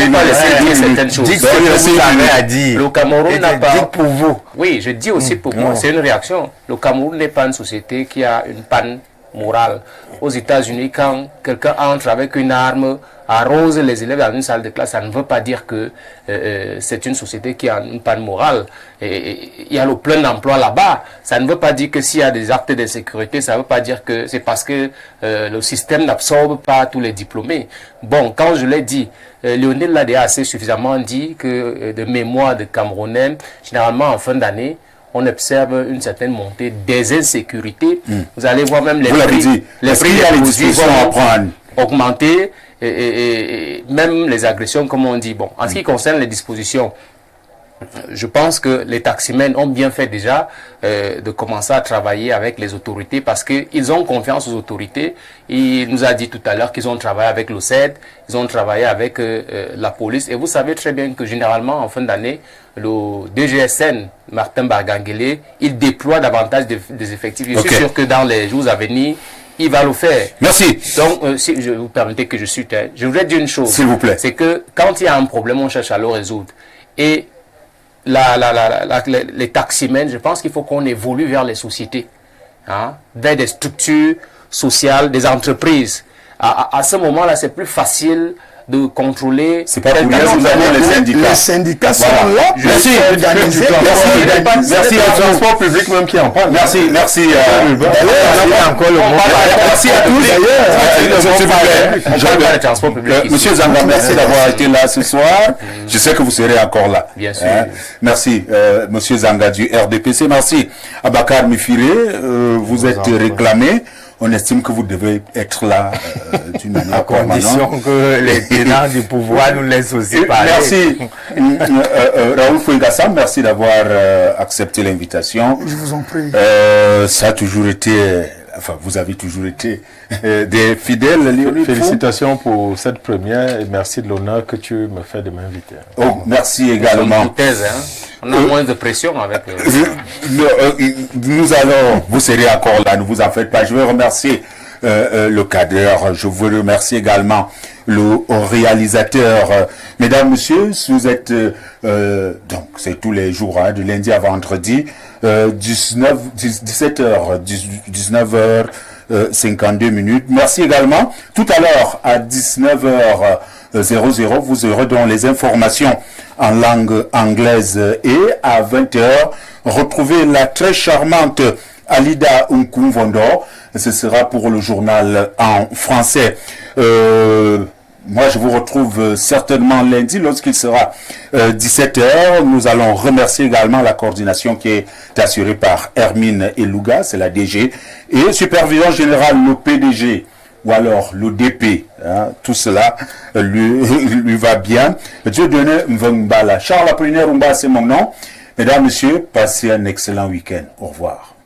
dire certaines choses. Dites ce que vous avez à dire. Le Cameroun n'a pas... Dites pour vous. Oui, je dis aussi pour moi, c'est une réaction. Le Cameroun n'est pas une société qui a une panne morale. Aux États-Unis, quand quelqu'un entre avec une arme, arrose les élèves dans une salle de classe, ça ne veut pas dire que c'est une société qui a une panne morale. Il y a le plein d'emploi là-bas. Ça ne veut pas dire que s'il y a des actes d'insécurité, ça ne veut pas dire que c'est parce que le système n'absorbe pas tous les diplômés. Bon, quand je l'ai dit, Lionel l'a déjà assez suffisamment dit que de mémoire de Camerounais, généralement en fin d'année, on observe une certaine montée des insécurités. Vous allez voir même les prix des produits vont augmenter et même les agressions, comme on dit. Bon, en ce qui concerne les dispositions, je pense que les taximens ont bien fait déjà de commencer à travailler avec les autorités parce qu'ils ont confiance aux autorités. Il nous a dit tout à l'heure qu'ils ont travaillé avec l'OCED, ils ont travaillé avec la police. Et vous savez très bien que généralement, en fin d'année, le DGSN, Martin Barganguele, il déploie davantage des effectifs. Je suis sûr que dans les jours à venir, il va le faire. Merci. Donc, si je vous permettez que je voudrais dire une chose. S'il vous plaît. C'est que quand il y a un problème, on cherche à le résoudre. Et les taximens, je pense qu'il faut qu'on évolue vers les sociétés, vers des structures sociales, des entreprises. À ce moment-là, c'est plus facile de contrôler. C'est pas pour les syndicats. Les syndicats sont Voilà. là. Merci. Merci au transport public même qui en parle. Merci. Merci à tous. Monsieur Zanga, merci d'avoir été là ce soir. Je sais que vous serez encore là. Bien sûr. Merci, Monsieur Zanga du RDPC. Merci, Abakar Mifire. Vous êtes réclamé. On estime que vous devez être là d'une manière à condition que les tenants du pouvoir nous laissent aussi parler. Merci. Raoul Fouengassa, merci d'avoir accepté l'invitation. Je vous en prie. Ça a toujours été, enfin, vous avez toujours été des fidèles. Félicitations pour cette première et merci de l'honneur que tu me fais de m'inviter. Oh, merci également. On a moins de pression avec nous allons, vous serez encore là, ne vous en faites pas. Je veux remercier le cadreur, je veux remercier également le réalisateur. Mesdames, messieurs, si vous êtes, donc c'est tous les jours, de lundi à vendredi, 17h, 19h52 minutes. Merci également. Tout à l'heure, à 19h00, vous aurez donc les informations en langue anglaise et à 20h, retrouvez la très charmante Alida Nkumvondo. Ce sera pour le journal en français. Moi, je vous retrouve certainement lundi lorsqu'il sera 17h. Nous allons remercier également la coordination qui est assurée par Hermine Elouga, c'est la DG, et supervision générale, le PDG, ou alors le DP. Tout cela lui va bien. Dieu donne Mvungbala. Charles Apollinaire Umba, c'est mon nom. Mesdames, Messieurs, passez un excellent week-end. Au revoir.